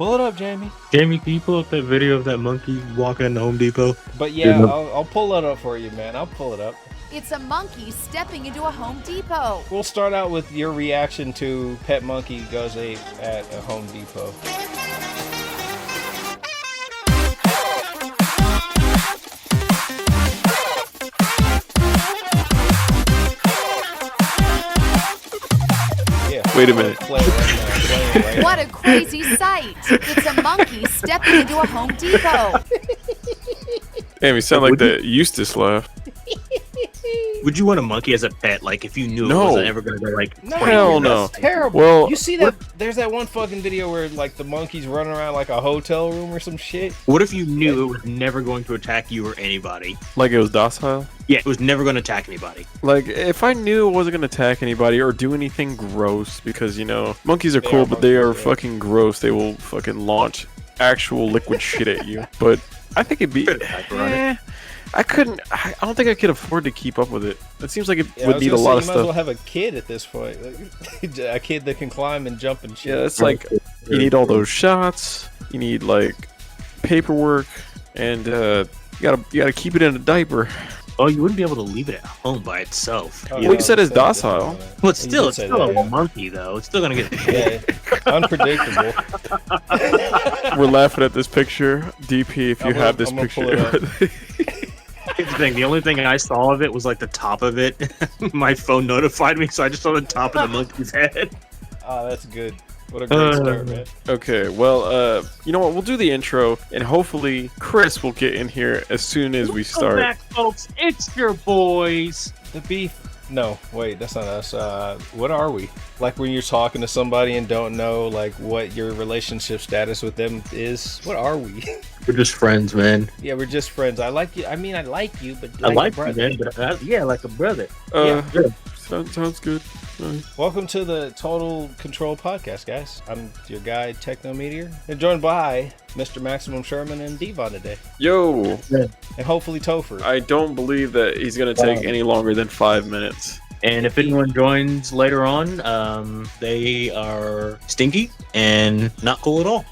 Pull it up, Jamie. Jamie, can you pull up that video of that monkey walking in the Home Depot? But yeah, I'll pull it up for you, man. I'll pull it up. It's a monkey stepping into a Home Depot. We'll start out with your reaction to pet monkey goes ape at a Home Depot. Yeah. Wait a minute. Play it right now. What a crazy sight. It's a monkey stepping into a Home Depot. Damn, you sound like the Eustace laugh. Would you want a monkey as a pet? Like, if you knew it No. wasn't ever gonna go like, No, Hell no. that's terrible. Well, you see that? There's that one fucking video where like the monkey's running around like a hotel room or some shit. what if you knew it was never going to attack you or anybody? Like it was docile? Yeah, it was never going to attack anybody. Like, if I knew it wasn't going to attack anybody or do anything gross, because, you know, monkeys are cool, but they are fucking gross. They will fucking launch actual liquid shit at you. But I think it'd be... I don't think I could afford to keep up with it. It seems like it would need a lot of stuff. You might as well have a kid at this point. A kid that can climb and jump and shit. Yeah, it's like, you need all those shots, you need, like, paperwork, and you gotta keep it in a didiaper. Oh, you wouldn't be able to leave it at home by itself. Oh, Well, you said it's docile. But still, it's still a yeah. monkey, though. It's still going to get... Yeah, unpredictable. We're laughing at this picture. DP, if you have this I'm gonna pull picture. Here's the thing. The only thing I saw of it was like the top of it. My phone notified me, so I just saw the top of the monkey's head. Oh, that's good. What a great start, man. Okay, well, you know what? We'll do the intro, and hopefully Chris will get in here as soon as we start. Welcome back, folks. It's your boys. The beef. No, wait, that's not us. What are we? Like when you're talking to somebody and don't know like what your relationship status with them is. What are we? We're just friends, man. Yeah, we're just friends. I like you. I mean, I like you, but I like a you, brother. man. But yeah, like a brother. Yeah. Sounds good. Nice. Welcome to the Total Control Podcast, guys. I'm your guy, TechnoMeteor, and joined by Mr. MaximumSherman and Dvon today, Yo, and hopefully Topher. I don't believe that he's gonna take any longer than 5 minutes. And if anyone joins later on, they are stinky and not cool at all.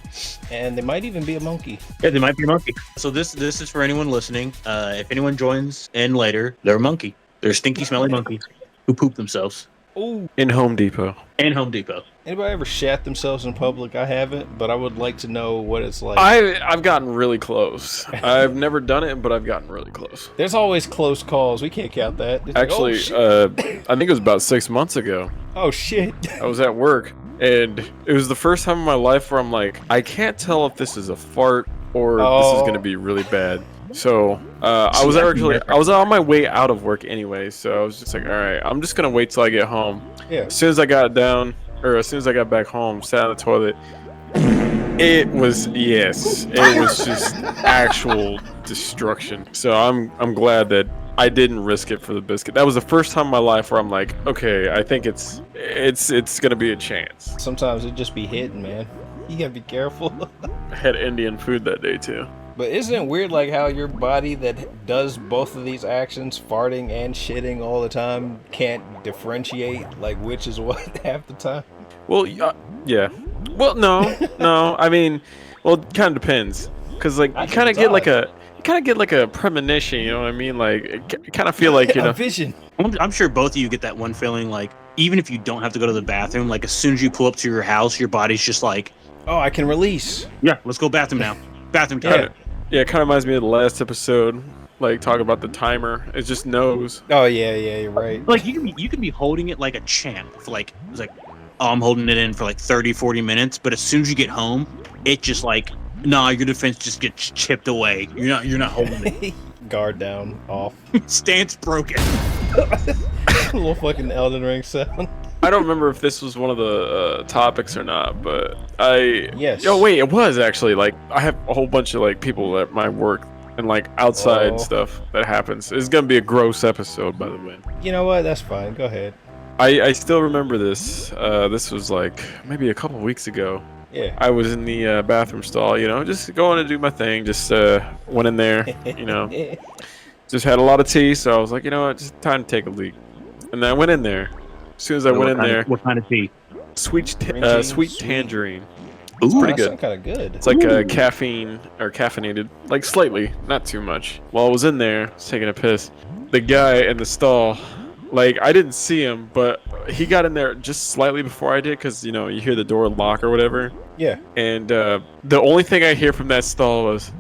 And they might even be a monkey. Yeah, they might be a monkey. So this is for anyone listening. If anyone joins in later, they're a monkey. They're a stinky, smelly monkey who poop themselves. Ooh. In Home Depot. And Home Depot. Anybody ever shat themselves in public? I haven't, but I would like to know what it's like. I've gotten really close. I've never done it, but I've gotten really close. There's always close calls. We can't count that. It's Actually, like, oh, I think it was about 6 months ago. oh shit. I was at work, and it was the first time in my life where I'm like, I can't tell if this is a fart or this is gonna be really bad. So I was on my way out of work anyway, so I was just like, all right, I'm just gonna wait till I get home. Yeah. As soon as I got back home, sat on the toilet. It was just actual destruction. So I'm glad that I didn't risk it for the biscuit. That was the first time in my life where I'm like, okay, I think it's gonna be a chance. Sometimes it just be hitting, man. You gotta be careful. I had Indian food that day too. But isn't it weird, like how your body that does both of these actions, farting and shitting all the time, can't differentiate like which is what half the time? Well, yeah. Well, no. I mean, well, it kind of depends, cause like you kind of get like a premonition. You know what I mean? Like you kind of feel like a vision. I'm sure both of you get that one feeling, like even if you don't have to go to the bathroom, like as soon as you pull up to your house, your body's just like, oh, I can release. Yeah, let's go bathroom now. Bathroom time. Yeah, it kind of reminds me of the last episode, like talk about the timer. It just knows. Oh yeah, you're right. Like you can be holding it like a champ for like it's like, oh, I'm holding it in for like 30-40 minutes, but as soon as you get home, it just like, nah, your defense just gets chipped away. You're not holding it. Guard down, off. Stance broken. Little fucking Elden Ring sound. I don't remember if this was one of the topics or not, but Yes. Oh wait, it was actually. Like I have a whole bunch of like people at my work and like outside stuff that happens. It's gonna be a gross episode, by the way. You know what? That's fine. Go ahead. I still remember this. This was like maybe a couple weeks ago. Yeah. I was in the bathroom stall, you know, just going to do my thing. Just went in there, you know, just had a lot of tea, so I was like, you know what, just time to take a leak. And then I went in there. As soon as I went in there, What kind of tea? sweet tangerine. It's Ooh. pretty That good. kind of good. It's like caffeine or caffeinated, like slightly, not too much. While I was in there, taking a piss, the guy in the stall, like I didn't see him, but he got in there just slightly before I did, because you know you hear the door lock or whatever. Yeah. And the only thing I hear from that stall was,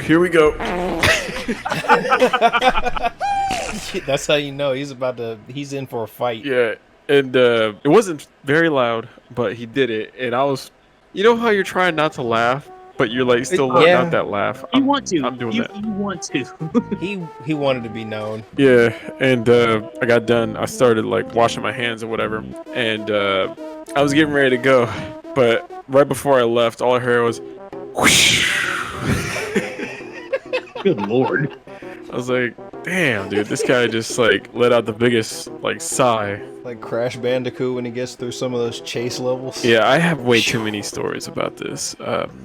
"Here we go." That's how you know he's in for a fight. Yeah, and it wasn't very loud, but he did it, and I was, you know how you're trying not to laugh, but you're like still letting Yeah. out that laugh. You want to. I'm doing you, that. You want to. He wanted to be known. Yeah, and I got done. I started like washing my hands or whatever, and I was getting ready to go, but right before I left, all I heard was, whoosh. Good lord. I was like, damn, dude, this guy just like let out the biggest like sigh. Like Crash Bandicoot when he gets through some of those chase levels. Yeah, I have way too many stories about this.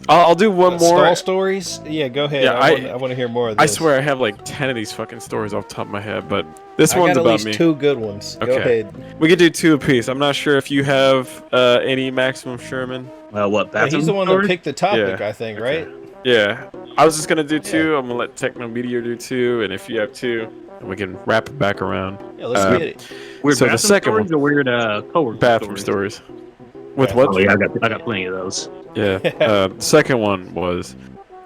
I'll do one more. Stall stories? Yeah, go ahead. Yeah, I want to hear more of this. I swear I have like 10 of these fucking stories off the top of my head, but this I one's got at about least me. 2 good ones. Go Okay. ahead. We could do 2 apiece. I'm not sure if you have any Maximum Sherman. Well, what? Yeah, Bathroom he's the one that story? picked the topic, Yeah, I think, okay. right? Yeah, I was just gonna do 2. I'm gonna let TechnoMeteor do 2, and if you have 2, we can wrap it back around. Yeah, let's get it. Weird So the bathroom second stories one- or weird coworker Bathroom stories? stories. With Bathroom. what? Oh yeah, I got plenty of those. Yeah. The second one was,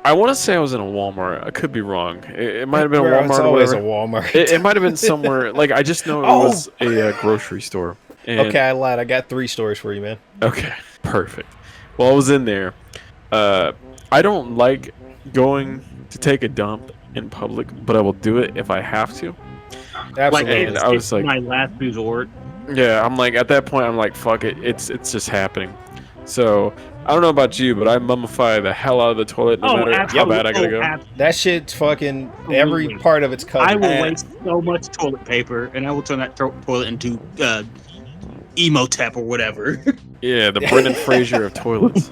I want to say I was in a Walmart. I could be wrong. It might have been a Bro, Walmart it's or always whatever. a Walmart. It might have been somewhere. Like I just know it Oh! was a grocery store. And, Okay, I lied. I got 3 stories for you, man. Okay. Perfect. Well, I was in there. I don't like going to take a dump in public, but I will do it if I have to. Absolutely. And it's, I was it's like- my last resort. Yeah, I'm like at that point. I'm like, fuck it. It's just happening. So I don't know about you, but I mummify the hell out of the toilet no matter how bad I gotta go. That shit's fucking every Absolutely. part of it's covered. I will And- waste so much toilet paper, and I will turn that toilet into Emotep or whatever. Yeah, the Brendan Fraser of toilets.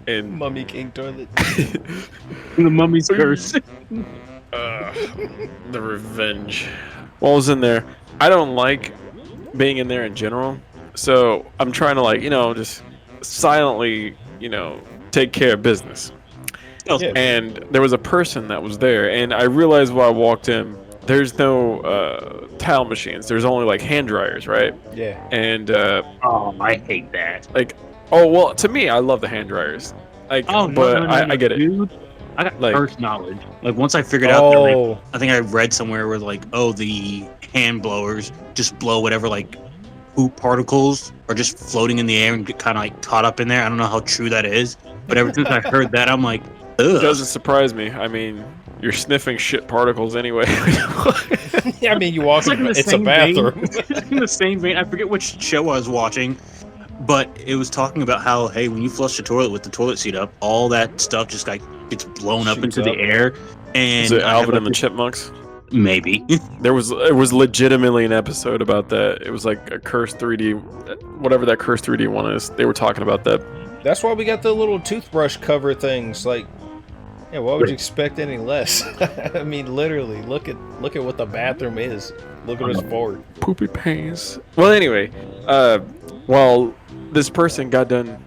And Mummy King toilet. The mummy's curse. the revenge. While I was in there, I don't like being in there in general. So I'm trying to like, just silently, take care of business. Yeah. And there was a person that was there, and I realized while I walked in, there's no towel machines. There's only like hand dryers, right? Yeah. And Oh, I hate that. oh well, to me, I love the hand dryers. Like, Oh, no, but no, no, I get it. dude. I got Like- first knowledge. Like once I figured out that Oh, I think I read somewhere where like, oh, the hand blowers just blow whatever like poop particles are just floating in the air and get kind of like caught up in there. I don't know how true that is, but ever since I heard that, I'm like, It ugh. doesn't surprise me. I mean, you're sniffing shit particles anyway. yeah. I mean, you walk. It's like in the It's a same vein. bathroom. In the same vein, I forget which show I was watching, but it was talking about how, hey, when you flush the toilet with the toilet seat up, all that stuff just like gets blown up Shoots into up. the air. And Is it I have, Alvin like, and the Chipmunks? maybe. It was legitimately an episode about that. It was like a Curse 3D, whatever that Curse 3D one is. They were talking about that. That's why we got the little toothbrush cover things. Like, yeah, why would you expect any less? I mean, literally, look at what the bathroom is. Look at us forward. Poopy pants. Well, anyway, while this person got done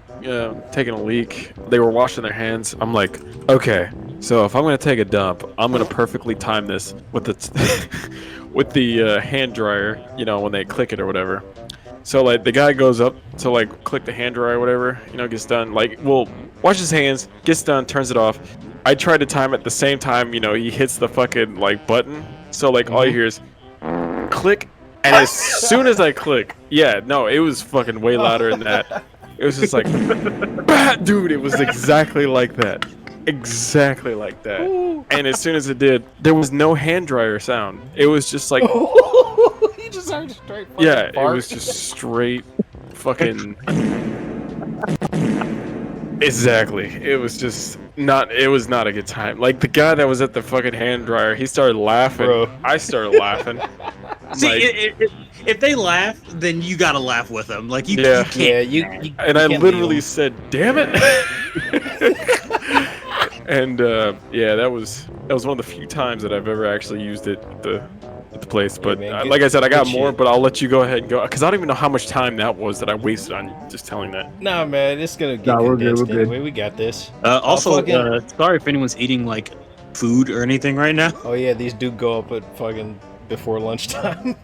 taking a leak, they were washing their hands. I'm like, okay, so if I'm gonna take a dump, I'm gonna perfectly time this with the with the hand dryer. When they click it or whatever. So like the guy goes up to like click the hand dryer or whatever. Gets done. Like, well, washes his hands, gets done, turns it off. I tried to time it at the same time. He hits the fucking like button. So like all you hear is click, and as soon as I click, yeah, no, it was fucking way louder than that. It was just like, bah! Dude, it was exactly like that. Exactly like that. And as soon as it did, there was no hand dryer sound. It was just like, You just heard a straight. fucking yeah, it fart. was just straight fucking. Exactly. It was just not. It was not a good time. Like the guy that was at the fucking hand dryer, he started laughing. Bro. I started laughing. See, Like- if they laugh, then you gotta laugh with them. Like you, Yeah. you can't. Yeah, you And I can't literally leave said, "Damn it!" And yeah, that was one of the few times that I've ever actually used it. The at the place. But man, good- like I said, I got good more, shit. but I'll let you go ahead and go because I don't even know how much time that was that I wasted on you just telling that. Nah, man, it's gonna get Nah, we're good, condensed we're good. anyway. We got this. Also, fucking- sorry if anyone's eating like food or anything right now. Oh yeah, these do go up at fucking before lunchtime.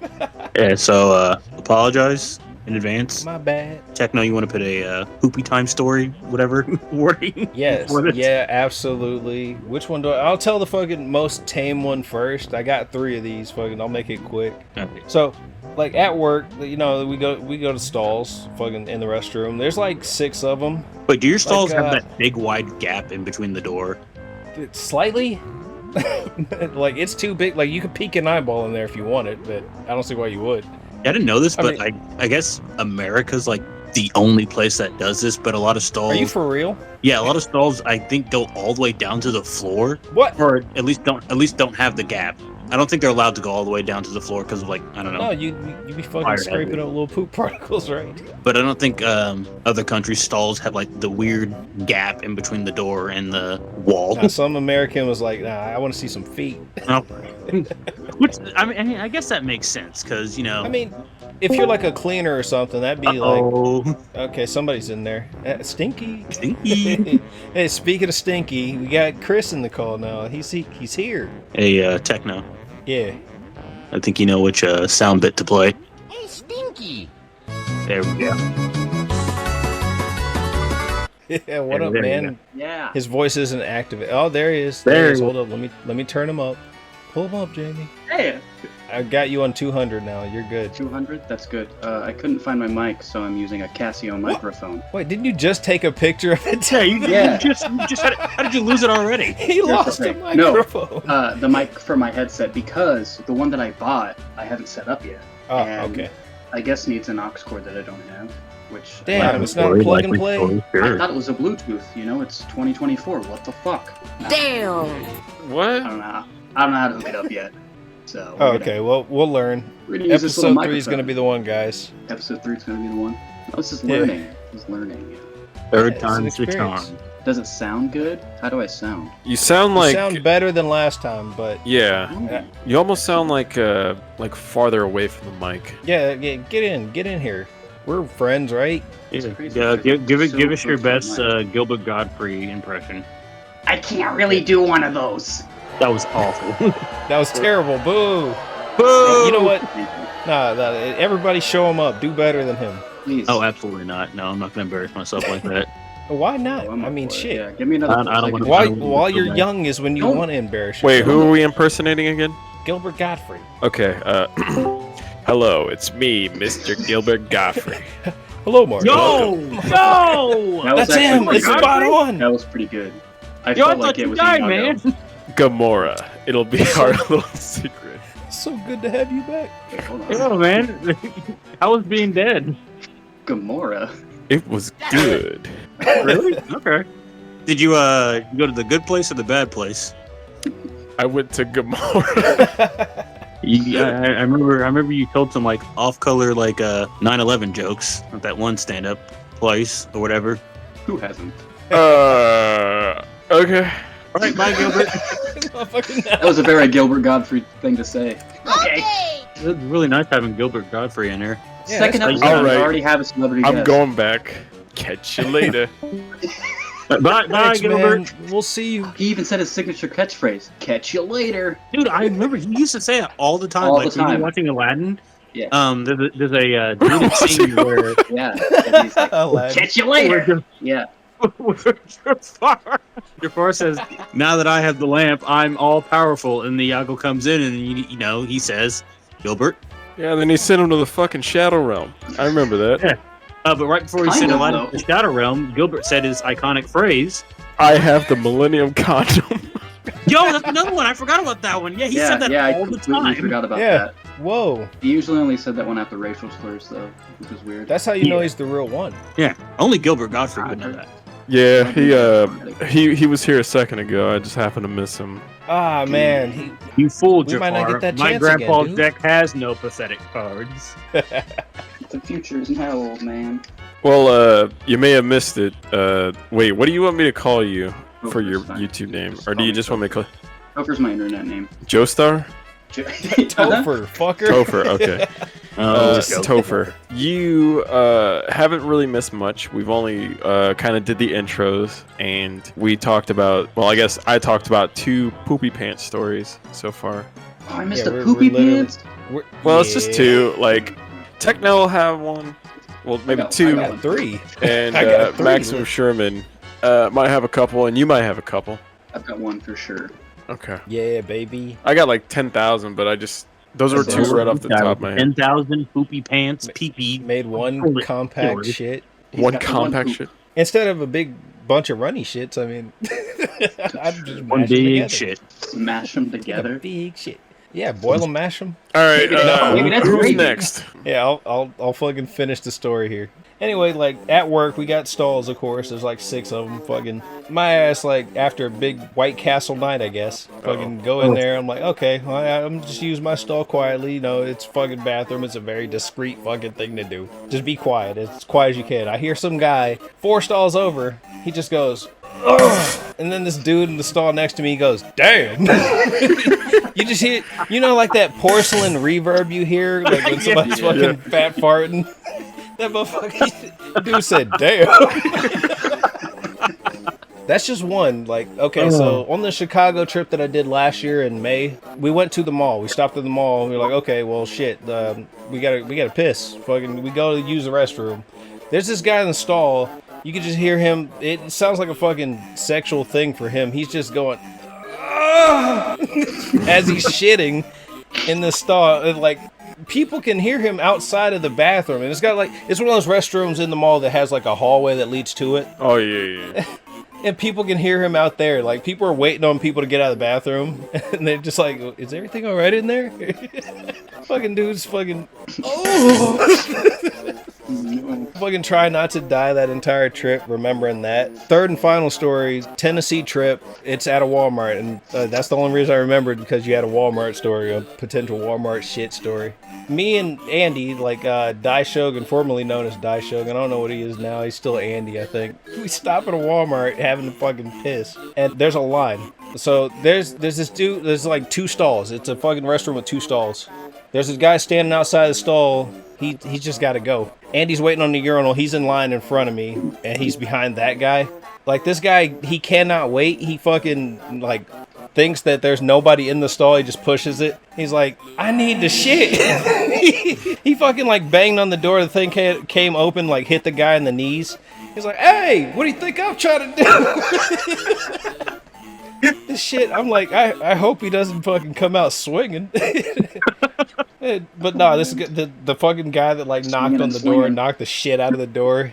Yeah, so apologize in advance. My bad. Techno, you want to put a poopy time story, whatever wording? Yes, for this? yeah, absolutely. Which one do I'll tell the fucking most tame one first. I got 3 of these. Fucking, I'll make it quick. Okay. So, like at work, you know, we go to stalls, fucking in the restroom. There's like 6 of them. Wait, do your stalls have uh, that big wide gap in between the door? Slightly. Like it's too big. Like you could peek an eyeball in there if you wanted, but I don't see why you would. I didn't know this, I but mean- I guess America's like the only place that does this. But a lot of stalls, Are you for real? yeah, a lot of stalls I think go all the way down to the floor, What? or at least don't have the gap. I don't think they're allowed to go all the way down to the floor because of like I don't know. No, you be fucking Fire scraping hazard. up little poop particles, right? But I don't think other countries' stalls have like the weird gap in between the door and the wall. Now, some American was like, nah, I want to see some feet. Oh. Which I mean, I guess that makes sense because you know. I mean, if you're like a cleaner or something, that'd be like, oh, okay, somebody's in there. Stinky. stinky. Hey, speaking of Stinky, we got Chris in the call now. He's here. Hey, Techno. Yeah. I think you know which sound bit to play. Hey, Stinky! There we go. Yeah. What up, There you man? Yeah. His voice isn't active. Oh, there he is. There There he is. he Hold up. Let me turn him up. Pull him up, Jamie. Hey! I got you on 200 now. You're good. 200? That's good. I couldn't find my mic, so I'm using a Casio microphone. Wait, didn't you just take a picture of it? Yeah, Yeah. you just had it. How did you lose it already? He lost the thing. No. microphone. The mic for my headset, because the one that I bought, I haven't set up yet. Oh, and okay. I guess needs an aux cord that I don't have, which... Damn, it's not a plug and play. I Sure. thought it was a Bluetooth, you know, it's 2024, what the fuck? Damn. What? I don't know how to hook it up yet. So, Oh, okay, well, we'll learn. We're gonna use this little Episode 3 is going to microphone. be the one, guys. Episode 3 is gonna be the one. No, this is Yeah. learning. This is learning. Third It's an time's the experience. charm. Does it sound good? How do I sound? You sound You like sound better than last time, but yeah. You almost sound like farther away from the mic. yeah, get in here. We're friends, right? It's crazy. Yeah, give us So your close to best the mic. Gilbert Godfrey impression. I can't really do one of those. That was awful. That was terrible. Boo. Boo! You know what? Thank you. Nah, everybody show him up. Do better than him. Please. Oh, absolutely not. No, I'm not gonna embarrass myself like that. Why not? Oh, I'm I up mean, for it. shit. Yeah, give me another. I don't wanna- While, don't while feel you're bad. young is when you Don't- want to embarrass Wait, yourself. who are we impersonating again? Gilbert Godfrey. Okay. Hello, it's me, Mr. Gilbert Godfrey. Hello, Mark. Yo! Yo! That was That's him. actually It's pretty spot good. on. That was pretty good. I Yo, I felt like thought it you was died, Iago. man. Gamora. It'll be our little secret. So good to have you back. Wait, hold on. Yo, man. How was being dead? Gamora. It was good. Really? Okay. Did you go to the good place or the bad place? I went to Gamora. I remember you told some like off-color like 9/11 jokes at that one stand-up place or whatever. Who hasn't? Okay. All right, bye, Gilbert. Motherfucking That was a very Gilbert Godfrey thing to say. Okay. It was really nice having Gilbert Godfrey in here. Yeah, Second that's episode, all we right. already have a celebrity I'm guest. going back. Catch you later. Bye, Thanks, Gilbert. man. We'll see you. He even said his signature catchphrase, "Catch you later." Dude, I remember he used to say it all the time. All like the when time. you're watching Aladdin. Yeah. There's a deleted scene where Yeah. And he's like, Aladdin. "Catch you later." Yeah. Jafar says, "Now that I have the lamp, I'm all powerful." And the Iago comes in, and you know he says, "Gilbert." Yeah, then he sent him to the fucking Shadow Realm. I remember that. Yeah. But right before he Kind sent of, Aladdin to though. the Shadow Realm, Gilbert said his iconic phrase. I have the Millennium Condom. Yo, that's another one. I forgot about that one. Yeah, he said that I all the completely time. forgot about Yeah. that. Whoa. He usually only said that one after racial slurs, though, which is weird. That's how you know Yeah. he's the real one. Yeah, only Gilbert Godfrey would know that. Yeah, he was here a second ago. I just happened to miss him. Ah, man. He, You fooled We might Jafar. not get that My chance grandpa's again, dude. deck has no pathetic cards. The future is now, old man. Well, you may have missed it. Wait, what do you want me to call you for Joker's your fine. YouTube name? Just Or do call you me just want me to call Joker's my internet name. Joestar? Topher, fucker. Topher, okay. Joke. Topher, you haven't really missed much. We've only kind of did the intros, and we talked about, well, I guess I talked about 2 poopy pants stories so far. Oh, I missed Yeah, the we're poopy literally- pants. Well, it's just 2. Like, Techno will have 1. Well, maybe I got 2. I got 3. And I got 3. MaximumSherman might have a couple, and you might have a couple. I've got one for sure. Okay. Yeah, baby. I got like 10,000, but those were 2 right off the top of my head. 10,000 poopy pants, pee-pee. Made one Holy compact story. shit. He's One got the compact poop. shit. Instead of a big bunch of runny shits, I mean, I'd just One mash them big together. shit. Smash them Like a together. big shit. Yeah, boil them, mash them. All right, Maybe that's who's gravy. next? Yeah, I'll fucking finish the story here. Anyway, like at work, we got stalls, of course. There's like 6 of them. Fucking my ass, like after a big White Castle night, I guess. Fucking go in there. I'm like, okay, well, I'm just use my stall quietly. You know, it's fucking bathroom. It's a very discreet fucking thing to do. Just be quiet, as quiet as you can. I hear some guy 4 stalls over. He just goes, ugh! And then this dude in the stall next to me goes, damn. You just hear, you know, like that porcelain reverb you hear, like when somebody's fucking fat farting. That motherfucker dude said, damn. That's just one. Like, okay, so on the Chicago trip that I did last year in May, we went to the mall. We stopped at the mall. And we were like, okay, well, shit, we gotta piss. Fucking, we go to use the restroom. There's this guy in the stall. You can just hear him. It sounds like a fucking sexual thing for him. He's just going as he's shitting in the stall. And, like, people can hear him outside of the bathroom, and it's got like, it's one of those restrooms in the mall that has like a hallway that leads to it, Oh yeah. and people can hear him out there. Like, people are waiting on people to get out of the bathroom, and they're just like, is everything all right in there? Fucking dude's fucking fucking try not to die that entire trip remembering that. Third and final story, Tennessee trip. It's at a Walmart, and that's the only reason I remembered, because you had a Walmart story, a potential Walmart shit story. Me and Andy, like Die Shogun, formerly known as Die Shogun, I don't know what he is now, he's still Andy, I think. We stop at a Walmart having to fucking piss, and there's a line. So there's this dude, there's like 2 stalls. It's a fucking restaurant with 2 stalls. There's this guy standing outside the stall. He's just got to go. Andy's waiting on the urinal. He's in line in front of me, and he's behind that guy. Like, this guy, he cannot wait. He fucking, like, thinks that there's nobody in the stall. He just pushes it. He's like, I need the shit. He fucking, like, banged on the door. The thing came open, like, hit the guy in the knees. He's like, hey, what do you think I'm trying to do? This shit, I'm like, I hope he doesn't fucking come out swinging. But no, this is the fucking guy that like knocked on the door, knocked the shit out of the door.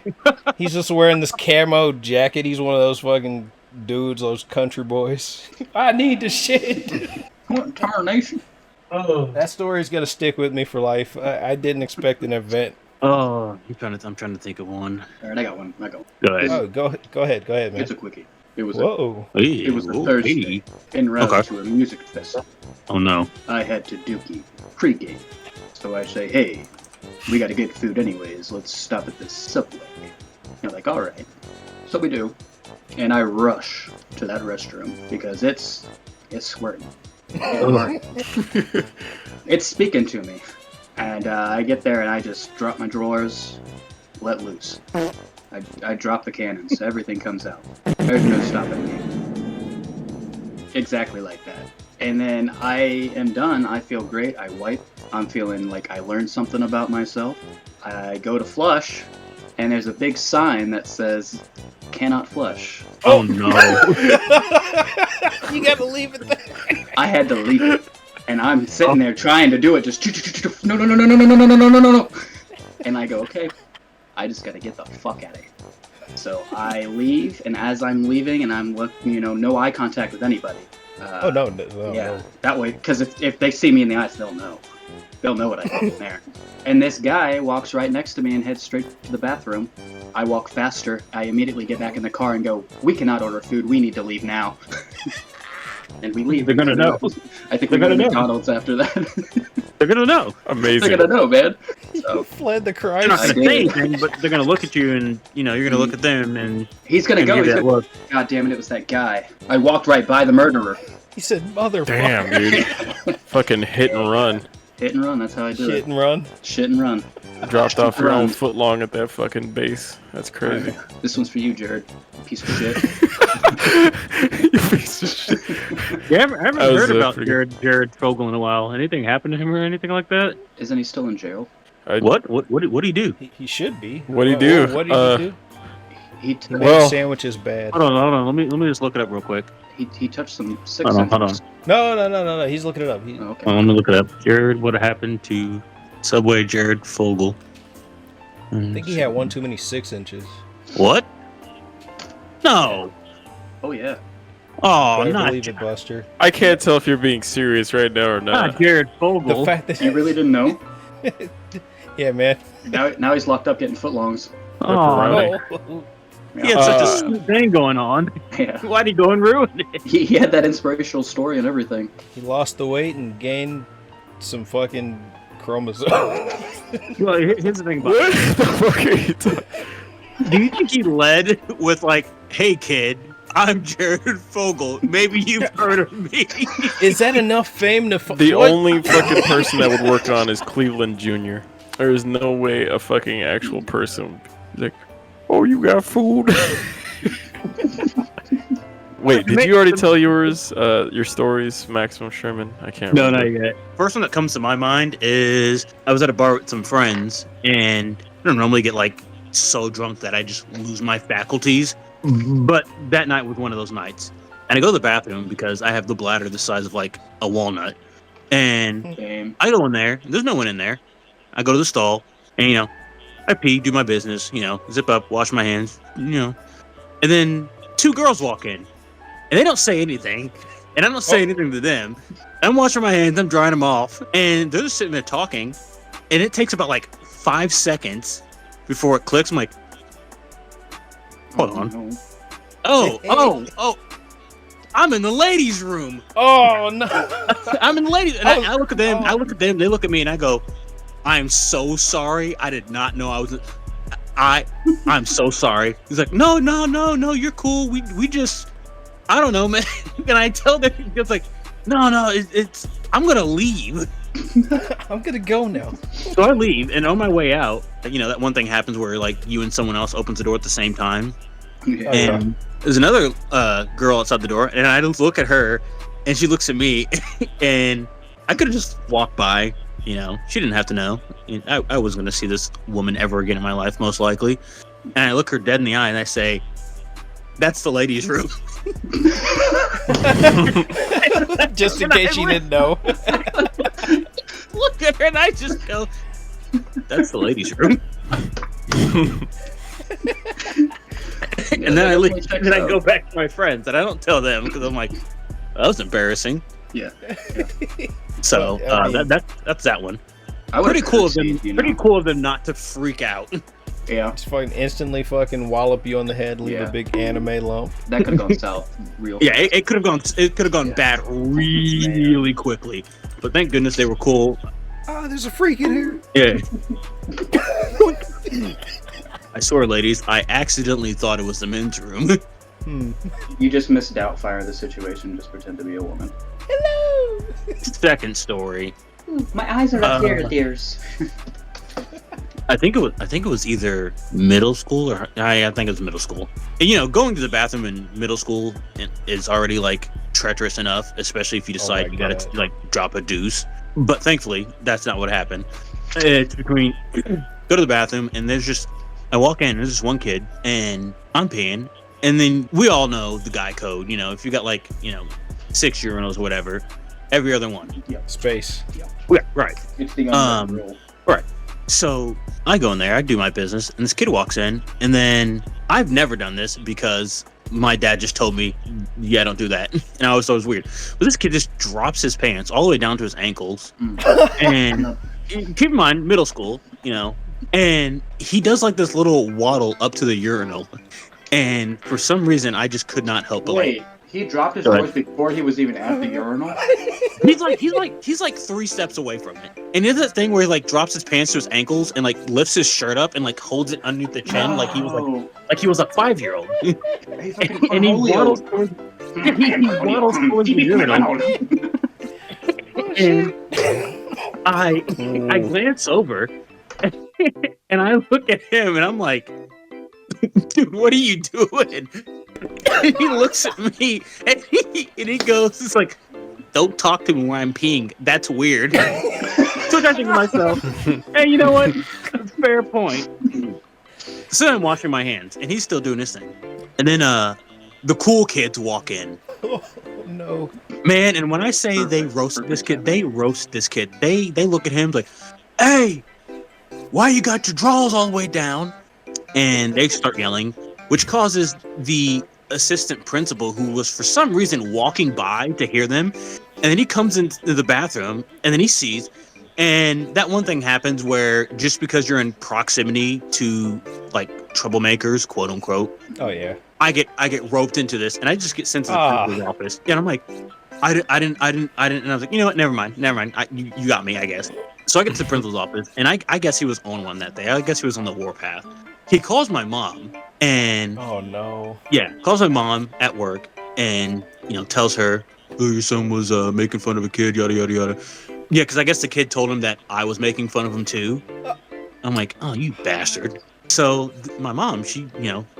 He's just wearing this camo jacket. He's one of those fucking dudes, those country boys. I need the shit. What tarnation? That story's gonna stick with me for life. I didn't expect an event. Oh, I'm trying to think of one. All right, I got one. Go ahead. Oh, go ahead, man. It's a quickie. It was Whoa. it was a Thursday en route Okay. to a music festival. Oh no. I had to dookie pregame. So I say, hey, we gotta get food anyways. Let's stop at this Subway. You're like, all right. So we do. And I rush to that restroom because it's squirting. It's speaking to me. And I get there and I just drop my drawers, let loose. I drop the cannons. Everything comes out. There's no stopping me. Exactly like that. And then I am done. I feel great. I wipe. I'm feeling like I learned something about myself. I go to flush, and there's a big sign that says, cannot flush. Oh no. You gotta leave it there. I had to leave it. And I'm sitting there trying to do it, just no, no. And I go, okay, I just gotta get the fuck out of here. So I leave, and as I'm leaving, and I'm looking, no eye contact with anybody. Oh no, Yeah, that way, because if they see me in the eyes, they'll know. They'll know what I did in there. And this guy walks right next to me and heads straight to the bathroom. I walk faster. I immediately get back in the car and go, we cannot order food. We need to leave now. and we leave. They're gonna know. I think we go to McDonald's after that. They're gonna know. Amazing. They're gonna know, man. So Fled the crime They're not gonna I scene. say did. anything, but they're gonna look at you, and you're gonna look at them, and he's gonna and go. give He's that gonna, look. God damn it! It was that guy. I walked right by the murderer. He said, "Motherfucker." Damn, dude. Fucking hit and run. Hit and run. That's how I do Shit it. and run. Shit and run. Dropped off your own Run. foot long at that fucking base. That's crazy. This one's for you, Jared. Piece of shit. You piece of shit. Yeah, I haven't That was, heard about pretty good. Jared Fogle in a while. Anything happened to him or anything like that? Isn't he still in jail? What did he do? He should be. What'd he do? What did he do? He He made Well- sandwiches bad. Hold on. Let me just look it up real quick. he touched some sick Hold on. sentence. No. He's looking it up. Oh, okay. Let me look it up. Jared, what happened to Subway Jared Fogle? I think he had one too many 6 inches. What? No. Oh yeah. Oh, Better not, believe it, Buster. I can't tell if you're being serious right now or not. not Jared The Fogle. fact that You really didn't know? yeah, man. Now he's locked up getting footlongs. Oh, Pepperoni. Oh. he had such a Uh, sweet thing going on. Yeah. Why'd he go and ruin it? He had that inspirational story and everything. He lost the weight and gained some fucking chromosomes. Well, here's the thing about What the fuck are you talking? Do you think he led with like, "Hey kid, I'm Jared Fogle. Maybe you've heard of me." Is that enough fame to? The what? only fucking person that would work on is Cleveland Jr. There is no way a fucking actual person would be like, oh, you got food? Wait, did you already tell yours? Your stories, Maximum Sherman? I can't No, remember. not yet. First one that comes to my mind is I was at a bar with some friends, and I don't normally get like so drunk that I just lose my faculties. But that night was one of those nights. And I go to the bathroom because I have the bladder the size of like a walnut. And Game. I go in there, there's no one in there. I go to the stall, and I pee, do my business, zip up, wash my hands, and then 2 girls walk in. And they don't say anything, and I don't say anything to them. I'm washing my hands, I'm drying them off, and they're just sitting there talking. And it takes about like 5 seconds before it clicks. I'm like, hold on. No. Oh, I'm in the ladies' room. Oh no! I'm in the ladies, and I look at them. Oh. I look at them. They look at me, and I go, "I'm so sorry. I did not know I was. I'm so sorry." He's like, "No, you're cool. We just, I don't know, man." And I tell them, it's like, "No, it's. I'm gonna leave." I'm gonna go now. So I leave, and on my way out, that one thing happens where like you and someone else opens the door at the same time. Yeah. And there's another girl outside the door, and I just look at her, and she looks at me, and I could have just walked by. She didn't have to know. I wasn't going to see this woman ever again in my life, most likely. And I look her dead in the eye, and I say, "That's the ladies' room." Just in case you didn't know. Look at her, and I just go, "That's the ladies' room." And then I leave, and then I go back to my friends, and I don't tell them because I'm like, that was embarrassing. Yeah. So Well, I mean- that's that one. I would've Pretty cool of them. proceeded, you know. Pretty cool of them not to freak out. Yeah. Just fucking instantly fucking wallop you on the head, leave Yeah. a big anime lump. That could have gone south real Yeah, fast. it could have gone. It could have gone Yeah. bad really quickly. But thank goodness they were cool. Ah, there's a freak in here. Yeah. I swear, ladies, I accidentally thought it was the men's room. You just missed Doubtfire the situation. Just pretend to be a woman. Hello. Second story. My eyes are up here, dears. I think it was either middle school or I think it was middle school. And, going to the bathroom in middle school is already like treacherous enough, especially if you decide my you gotta God. like drop a deuce. But thankfully, that's not what happened. It's between go to the bathroom and I walk in and there's this one kid and I'm peeing, and then we all know the guy code. If you got 6 urinals or whatever, every other one. Space. Yeah, right. It's the unwritten rule. Right. So I go in there, I do my business, and this kid walks in, and then I've never done this because my dad just told me, yeah, don't do that. And I always thought it was weird. But this kid just drops his pants all the way down to his ankles. And keep in mind, middle school, and he does like this little waddle up to the urinal. And for some reason, I just could not help but Wait, He dropped his Go ahead. drawers before he was even at the urinal. He's like 3 steps away from it. And he does that thing where he like drops his pants to his ankles and like lifts his shirt up and like holds it underneath the chin like he was a 5-year-old. He's like And he waddles towards the urinal. And I glance over and I look at him and I'm like, dude, what are you doing? And he looks at me and he goes, it's like, don't talk to me when I'm peeing. That's weird. So I think to myself, hey, you know what? That's a fair point. So I'm washing my hands and he's still doing his thing. And then the cool kids walk in. Oh, no. Man, and when I say they roast this kid, they roast this kid. They look at him like, hey, why you got your drawers all the way down? And they start yelling, which causes the assistant principal, who was for some reason walking by to hear them, and then he comes into the bathroom and then he sees, and that one thing happens where just because you're in proximity to like troublemakers, quote unquote. Oh yeah. I get roped into this, and I just get sent to the principal's office. And I'm like, I didn't, and I was like, you know what? Never mind. You got me, I guess. So I get to the principal's office, and I guess he was on one that day. I guess he was on the warpath. He calls my mom, and oh no, calls my mom at work, and tells her, oh, your son was making fun of a kid, yada yada yada. Yeah, because I guess the kid told him that I was making fun of him too. I'm like, oh, you bastard. So my mom, she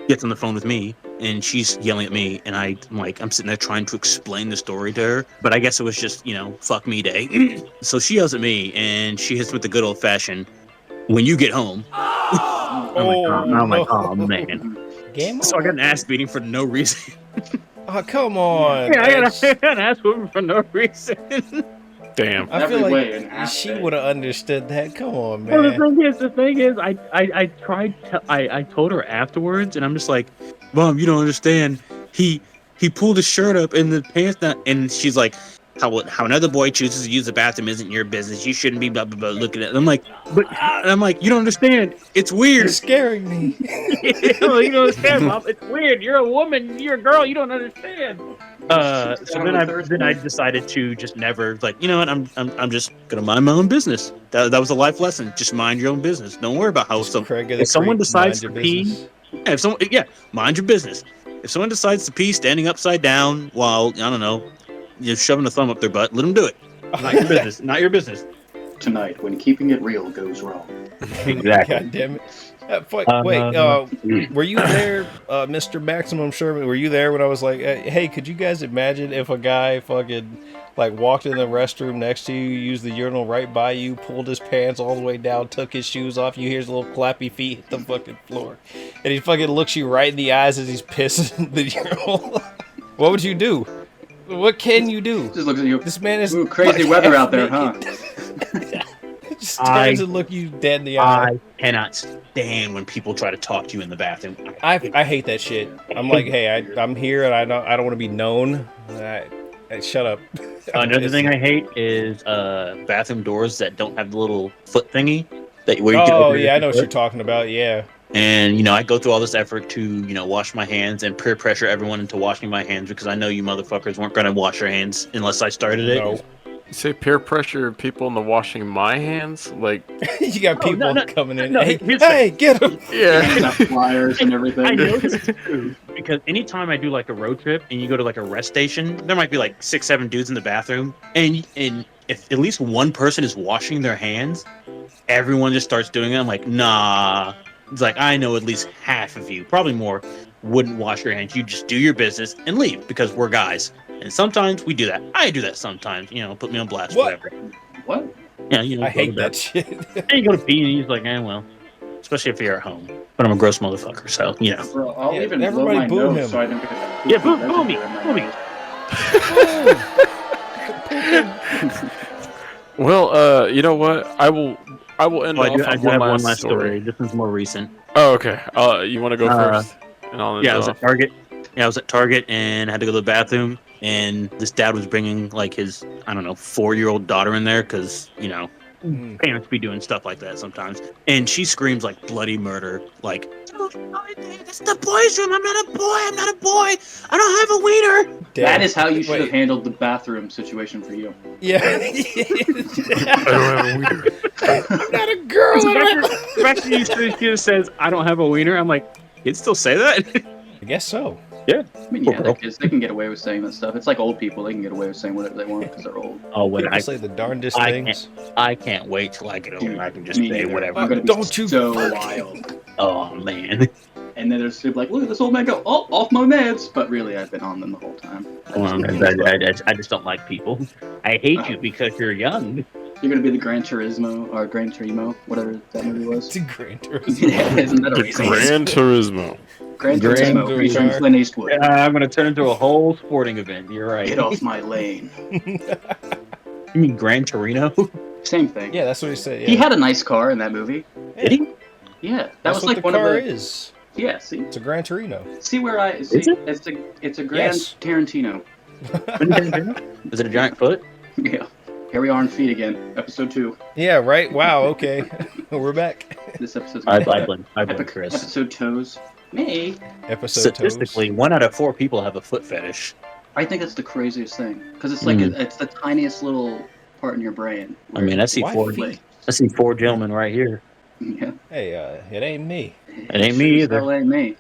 gets on the phone with me, and she's yelling at me, and I'm sitting there trying to explain the story to her, but I guess it was just fuck me day. So she yells at me, and she hits with the good old fashioned, when you get home. I'm like, oh man. Game So I got an ass beating for no reason. Oh, come on. Yeah, I got an ass whooping for no reason. Damn. I feel Every way like an ass she day. would have understood that. Come on, Well, man. the thing is, I told her afterwards, and I'm just like, Mom, you don't understand. He pulled his shirt up and the pants down, and she's like, how another boy chooses to use the bathroom isn't your business. You shouldn't be blah blah blah looking at it. I'm like, you don't understand. It's weird. You're scaring me. You don't understand, Mom. It's weird. You're a woman. You're a girl. You don't understand. So then I decided to just never, like, you know what? I'm just gonna mind my own business. That was a life lesson. Just mind your own business. Don't worry about how if someone decides to pee. Mind your business. If someone decides to pee standing upside down while I don't know, you're shoving a thumb up their butt, let them do it. Not your business. Not your business. Tonight, when keeping it real goes wrong. Exactly. God damn it. Wait, were you there, Mr. Maximum Sherman? Were you there when I was like, hey, could you guys imagine if a guy fucking like walked in the restroom next to you, used the urinal right by you, pulled his pants all the way down, took his shoes off, you hear his little clappy feet hit the fucking floor, and he fucking looks you right in the eyes as he's pissing the urinal? What would you do? What can you do? Just looks at you. This man is Ooh, crazy weather out there, huh? Just turns and look you dead in the eye. I cannot stand when people try to talk to you in the bathroom. I hate that shit. I'm like, hey, I'm here and I don't want to be known. Shut up. Another thing I hate is bathroom doors that don't have the little foot thingy. Where you I know what you're talking about. Yeah. And I go through all this effort to wash my hands and peer pressure everyone into washing my hands because I know you motherfuckers weren't gonna wash your hands unless I started it. No. You say peer pressure people into washing my hands? Like, You got people coming in. no, hey, get him. yeah. Got flyers and everything. I know this is true because anytime I do like a road trip and you go to like a rest station, there might be like 6-7 dudes in the bathroom, and if at least one person is washing their hands, everyone just starts doing it. I'm like, nah. It's like, I know at least half of you, probably more, wouldn't wash your hands. You just do your business and leave because we're guys. And sometimes we do that. I do that sometimes. Put me on blast, whatever. What? Yeah, I hate that shit. And you go to pee and he's like, well. Especially if you're at home. But I'm a gross motherfucker, so, Bro, I'll Yeah, even blow everybody my boo nose him. so I don't get that Yeah, poopy boo me. residue in my nose. Well, you know what? I will end I off do on have one one last story. This is more recent. Oh, okay. You want to go first? And I'll end I was off. at Target. Yeah, I was at Target and had to go to the bathroom. And this dad was bringing like his, 4-year-old daughter in there because, parents be doing stuff like that sometimes. And she screams like bloody murder, like, "Oh, that's the boys' room. I'm not a boy. I don't have a wiener." That is how you should have Wait. handled the bathroom situation for you. Yeah. I don't have a wiener. Not a girl. Especially you says, "I don't have a wiener." I'm like, kids still say that? I guess so. I mean, yeah, Well. they can get away with saying that stuff. It's like old people; they can get away with saying whatever they want because they're old. Oh, when People say the darndest I things. I can't wait till I get older. I can just Me say neither. whatever. I'm gonna be Don't you so fucking- wild. Oh man. And then there's people like, look at this old man go, oh, off my meds. But really, I've been on them the whole time. I just don't like people. I hate you because you're young. You're gonna be the Gran Turismo or Gran Turimo, whatever that movie was. It's a great tourism. Yeah, isn't that a The racing? Gran Turismo. Gran Gran Turismo, Turismo. featuring Clint Eastwood. I'm gonna turn into a whole sporting event. You're right. Get off my lane. You mean Gran Torino? Same thing. Yeah, that's what he said. Yeah. He had a nice car in that movie. Did he? Yeah, that That's was what like the one car of the. is. Yeah, see, It's a Gran Torino. see where I see. Is it? It's a Gran Yes. Tarantino. Is it a giant foot? Yeah. Here we are on feet again, episode 2. Yeah, right? Wow, okay. We're back. This episode's I gonna be blame Chris. episode toes. Me. Episode Statistically, 1 out of 4 people have a foot fetish. I think that's the craziest thing because it's like it's the tiniest little part in your brain. I mean, I see Why 4. feet? I see 4 gentlemen right here. Yeah. Hey, it ain't me. It ain't me either. It ain't me.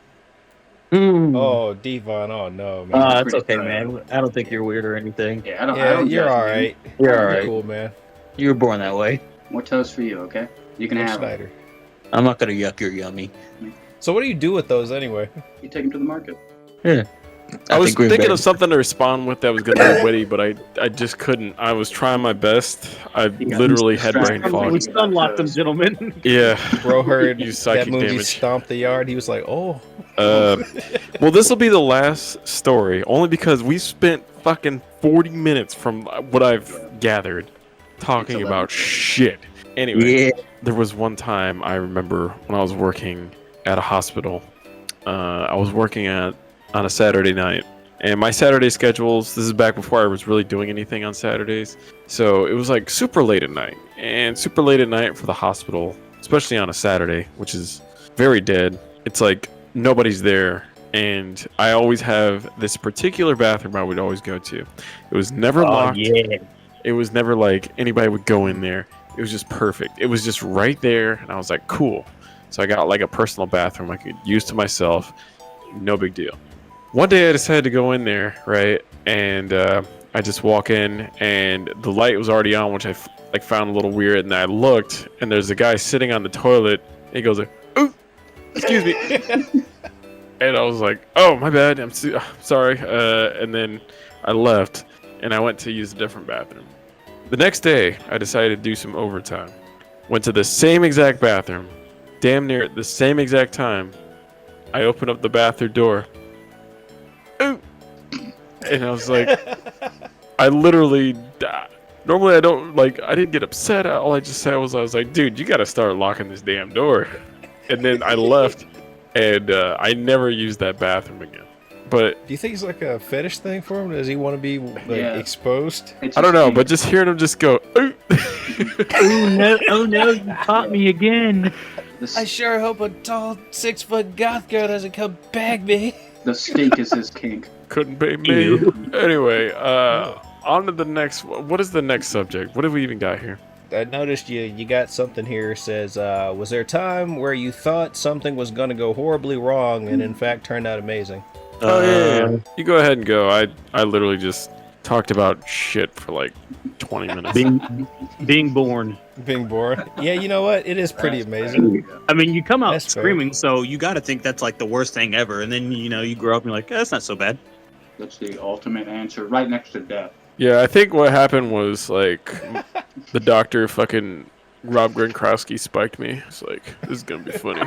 Oh, Dvon. Oh, no, man. That's pretty okay, proud. man. I don't think you're weird or anything. Yeah, I don't. I Yeah, don't you're judge, all man. right. You're all You're right. cool, man. You were born that way. More toes for you, okay? You can You're have them. Schneider. I'm not gonna yuck your yummy. So what do you do with those anyway? You take them to the market. Yeah. I was think we're thinking better. of something to respond with that was going to be witty, but I just couldn't. I was trying my best. I literally had brain distracted. We fog. stun locked them, gentlemen. Yeah. Bro heard You that psychic movie damage. Stomp the Yard. He was like, oh. Well, this will be the last story, only because we spent fucking 40 minutes from what I've gathered talking It's about 11. shit. Anyway, Yeah. there was one time I remember when I was working at a hospital. I was working on a Saturday night. And my Saturday schedules, this is back before I was really doing anything on Saturdays. So it was like super late at night. And super late at night for the hospital, especially on a Saturday, which is very dead. It's like nobody's there. And I always have this particular bathroom I would always go to. It was never locked. yeah. It was never like anybody would go in there. It was just perfect. It was just right there. And I was like, cool. So I got like a personal bathroom I could use to myself. No big deal. One day I decided to go in there, right? And I just walk in and the light was already on, which I found a little weird. And I looked and there's a guy sitting on the toilet. And he goes like, "Ooh, excuse me." And I was like, "Oh, my bad. I'm sorry." And then I left and I went to use a different bathroom. The next day, I decided to do some overtime. Went to the same exact bathroom, damn near at the same exact time. I opened up the bathroom door. Ooh. And I was like, I literally, normally I don't, I didn't get upset. All I just said was, I was like, dude, you got to start locking this damn door. And then I left, and I never used that bathroom again. But Do you think it's like a fetish thing for him? Does he want to be Yeah. exposed? It's I don't know, just- but just hearing him just go, ooh. Oh no, you caught me again. the, sure hope a tall 6-foot goth girl doesn't come bag me. the steak is his kink. Couldn't be me. Ew. Anyway, on to the next. What is the next subject? What have we even got here? I noticed you got something here. Says, was there a time where you thought something was going to go horribly wrong and in fact turned out amazing? Oh yeah. You go ahead and go. I literally just talked about shit for like 20 minutes. Being born. Being bored. Yeah, you know what? It is pretty amazing. I mean, you come out That's fair. screaming, so you got to think that's like the worst thing ever. And then you grow up and you're like, that's not so bad. That's the ultimate answer, right next to death. Yeah, I think what happened was like the doctor fucking Rob Gronkowski spiked me. It's like, this is gonna be funny.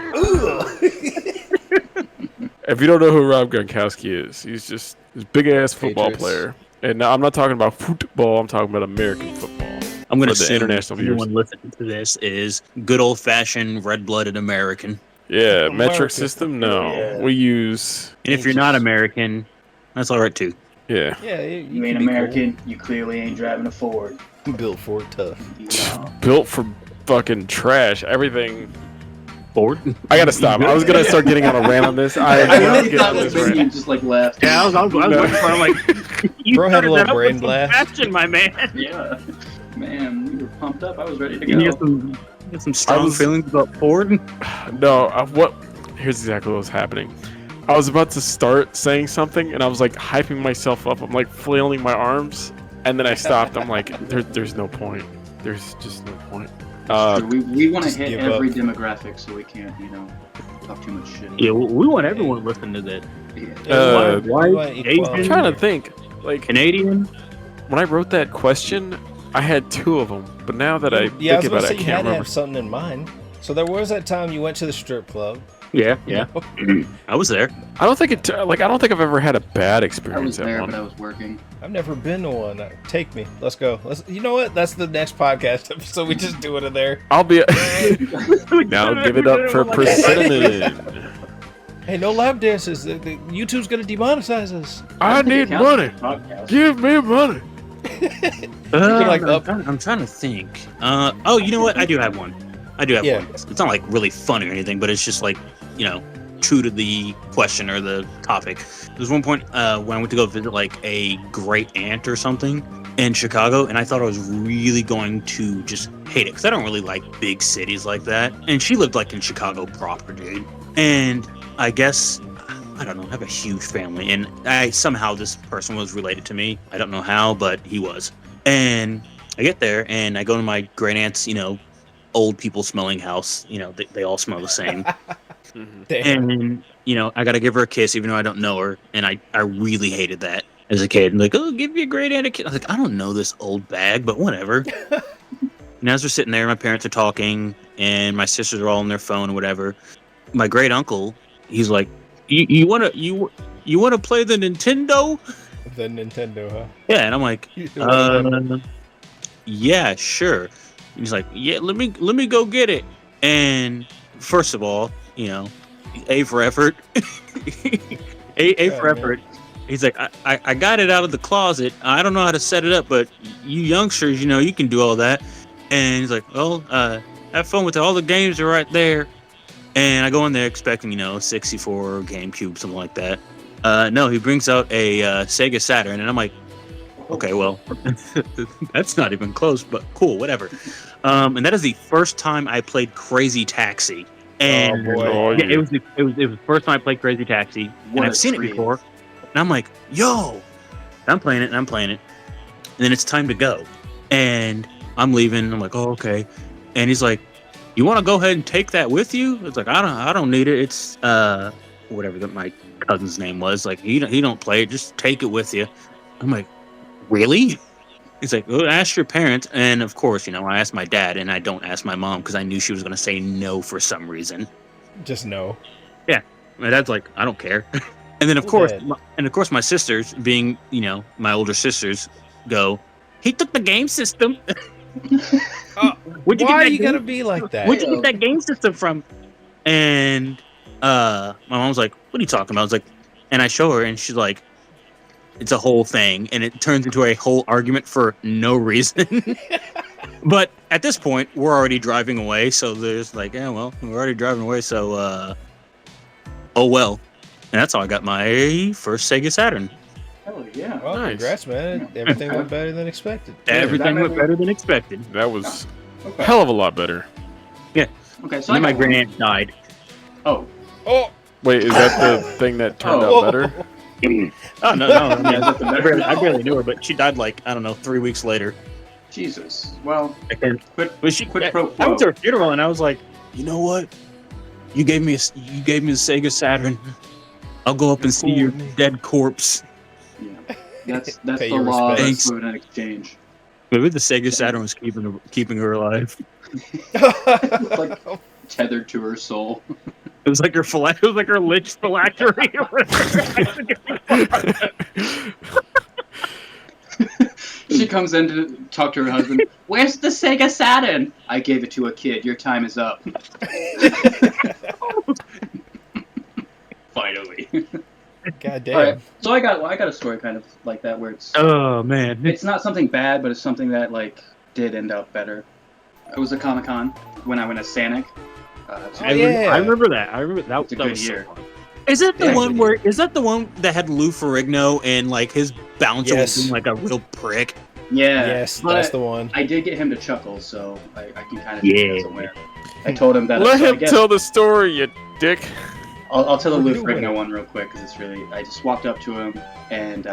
If you don't know who Rob Gronkowski is, he's just this big ass football Patriots. player. And now I'm not talking about football. I'm talking about American football. I'm going to For the assume international viewers. everyone listening to this is good old-fashioned red-blooded American. Yeah, America. metric system. No, Yeah. we use. And if you're not American, that's all right too. Yeah, Yeah, You ain't American, you clearly ain't driving a Ford. Built for it tough. No. built for fucking trash. Everything Bored? I gotta stop. I was gonna start getting on a rant on this. I I am not really getting thought on it this was maybe you rant. just like left. Yeah, I was No. waiting for it. I'm like, you Bro had a started little that up brain with some blast. passion, my man. Yeah. Man, you were pumped up. I was ready to You go. got some strong was- feelings about Ford. No, what? Here's exactly what was happening. I was about to start saying something, and I was like hyping myself up. I'm like flailing my arms, and then I stopped. I'm like, there's no point. There's just no point. We want to just hit give every up. demographic, so we can't, talk too much shit. Yeah, we want everyone listening to that. Yeah. We want Asian, equality. I'm trying to think. Like Canadian. when I wrote that question, I had 2 of them, but now that I Yeah, I think was gonna about say it, I you can't had to remember. have something in mind. So there was that time you went to the strip club. Yeah, you yeah. know? I was there. I don't think I don't think I've ever had a bad I experience was at there, one. but I was working. I've never been to one. Take me. Let's go. You know what? That's the next podcast episode. We just do it in there. I'll be now. Give it up for Persimmon. Hey, no lap dances. YouTube's gonna demonetize us. I need money. Give me money. like up- I'm trying to think. Oh, you know what? I do have one. I do have Yeah. one. It's not like really funny or anything, but it's just like, true to the question or the topic. There's one point when I went to go visit like a great aunt or something in Chicago, and I thought I was really going to just hate it because I don't really like big cities like that. And she lived like in Chicago proper, dude. And I guess, I don't know, I have a huge family, and somehow this person was related to me. I don't know how, but he was. And I get there and I go to my great aunt's, old people smelling house. They all smell the same. Damn. And I gotta give her a kiss even though I don't know her, and I really hated that as a kid. And like, oh, give your great aunt a kiss. I was like, I don't know this old bag, but whatever. And as we're sitting there, my parents are talking and my sisters are all on their phone or whatever. My great uncle, he's like, you wanna play the Nintendo? The Nintendo, huh? Yeah, and I'm like, yeah, sure. And he's like, yeah, let me go get it. And first of all, A for effort. A for effort. He's like, I got it out of the closet. I don't know how to set it up, but you youngsters, you can do all that. And he's like, well, have fun with it. All the games are right there. And I go in there expecting, 64 GameCube, something like that. No, he brings out a Sega Saturn, and I'm like, okay, well, that's not even close, but cool, whatever. And that is the first time I played Crazy Taxi. And Oh, boy. Oh, yeah, it was the first time I played Crazy Taxi, What and a I've seen treat. it before. And I'm like, yo, and I'm playing it, and then it's time to go, and I'm leaving. And I'm like, oh, okay. And he's like, you want to go ahead and take that with you? It's like, I don't need it. It's whatever that my cousin's name was. Like, he don't play it. Just take it with you. I'm like, really? He's like, well, ask your parents. And of course, I asked my dad, and I don't ask my mom because I knew she was going to say no for some reason. Just no. My dad's like, I don't care. And then of Cool course, dad. my sisters, being my older sisters, go, he took the game system. Where'd you Why get that you game- gotta be like that? Where'd you get that game system from? And my mom's like, what are you talking about? I was like, and I show her, and she's like, it's a whole thing, and it turns into a whole argument for no reason. But at this point, we're already driving away, so there's like, yeah, well, we're already driving away, so oh well. And that's how I got my first Sega Saturn. Hell yeah. Well, Nice. congrats, man. Everything went better than expected. Everything that went might better than expected. That was Okay. a hell of a lot better. Okay, so And I then my got one. great aunt died. Oh. Oh, Wait, is that the thing that turned Oh. out better? Oh no, I mean, I barely knew her, but she died like, I don't know, 3 weeks later. Jesus. Well, And quit I pro went quo. to her funeral, and I was like, you know what? You gave me the Sega Saturn. I'll go up and see cool your with me. dead corpse. Yeah. That's Pay the your law. That's respects. food in exchange. Maybe the Sega Saturn was keeping her alive. It's like tethered to her soul. It was like her lich phylactery. Or whatever. She comes in to talk to her husband. Where's the Sega Saturn? I gave it to a kid. Your time is up. Finally. God damn. All right. So I got a story kind of like that where Oh man. it's not something bad, but it's something that like did end up better. It was a Comic-Con when I went as Sanic. It's Oh, yeah. I remember that. I remember that. It's a That good was year. so fun. Is that the Yeah, one good where? year. Is that the one that had Lou Ferrigno and like his bouncer was Yes. being like a real prick? Yeah. Yes, but that's the one. I did get him to chuckle, so I can kind of Yeah. take that as a win. I told him that. Let so I him guess tell the story, you dick. I'll tell the What Lou do you do with Ferrigno it? one real quick because it's really. I just walked up to him and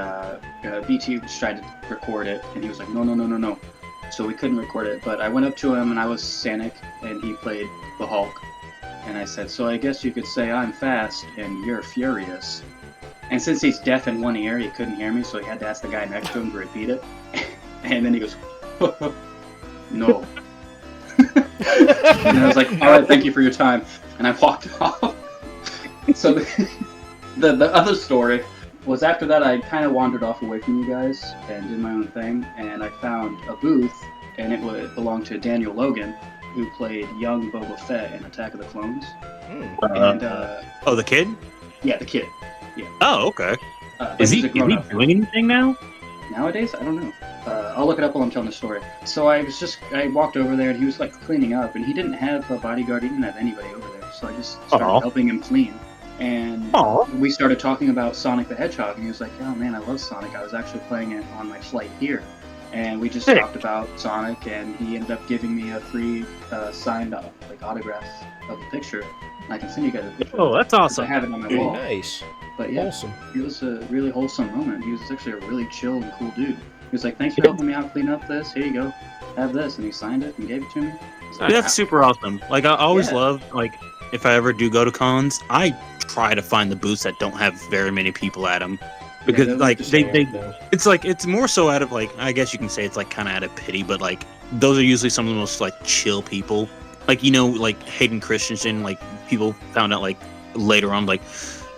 BT just tried to record it, and he was like, no. So we couldn't record it, but I went up to him and I was Sonic, and he played the Hulk. And I said, so I guess you could say I'm fast and you're furious. And since he's deaf in one ear, he couldn't hear me, so he had to ask the guy next to him to repeat it. And then he goes, no. And I was like, all right, thank you for your time. And I walked off. So the other story was after that I kind of wandered off away from you guys and did my own thing. And I found a booth, and it belonged to Daniel Logan, who played young Boba Fett in Attack of the Clones. And Oh, the kid? yeah, the kid. Oh, okay. But Is he's he a grown-up now. doing anything now? Nowadays? I don't know. I'll look it up while I'm telling the story. So I walked over there and he was like cleaning up, and he didn't have a bodyguard. He didn't have anybody over there. So I just started Aw. helping him clean. And Aw. we started talking about Sonic the Hedgehog, and he was like, oh man, I love Sonic. I was actually playing it on my flight here. And we just Sick. talked about Sonic, and he ended up giving me a free signed autograph of the picture. And I can send you guys a picture. Oh, that's I awesome. have it on my Very wall. nice. But yeah, Wholesome. it was a really wholesome moment. He was actually a really chill and cool dude. He was like, thanks for helping me out clean up this. Here you go. Have this. And he signed it and gave it to me. I was like, That's super awesome. Like I always Yeah. love like if I ever do go to cons, I try to find the booths that don't have very many people at them because those are like just they it's like it's more so out of like I guess you can say it's like kind of out of pity, but like those are usually some of the most like chill people. Like like Hayden Christensen, like people found out like later on like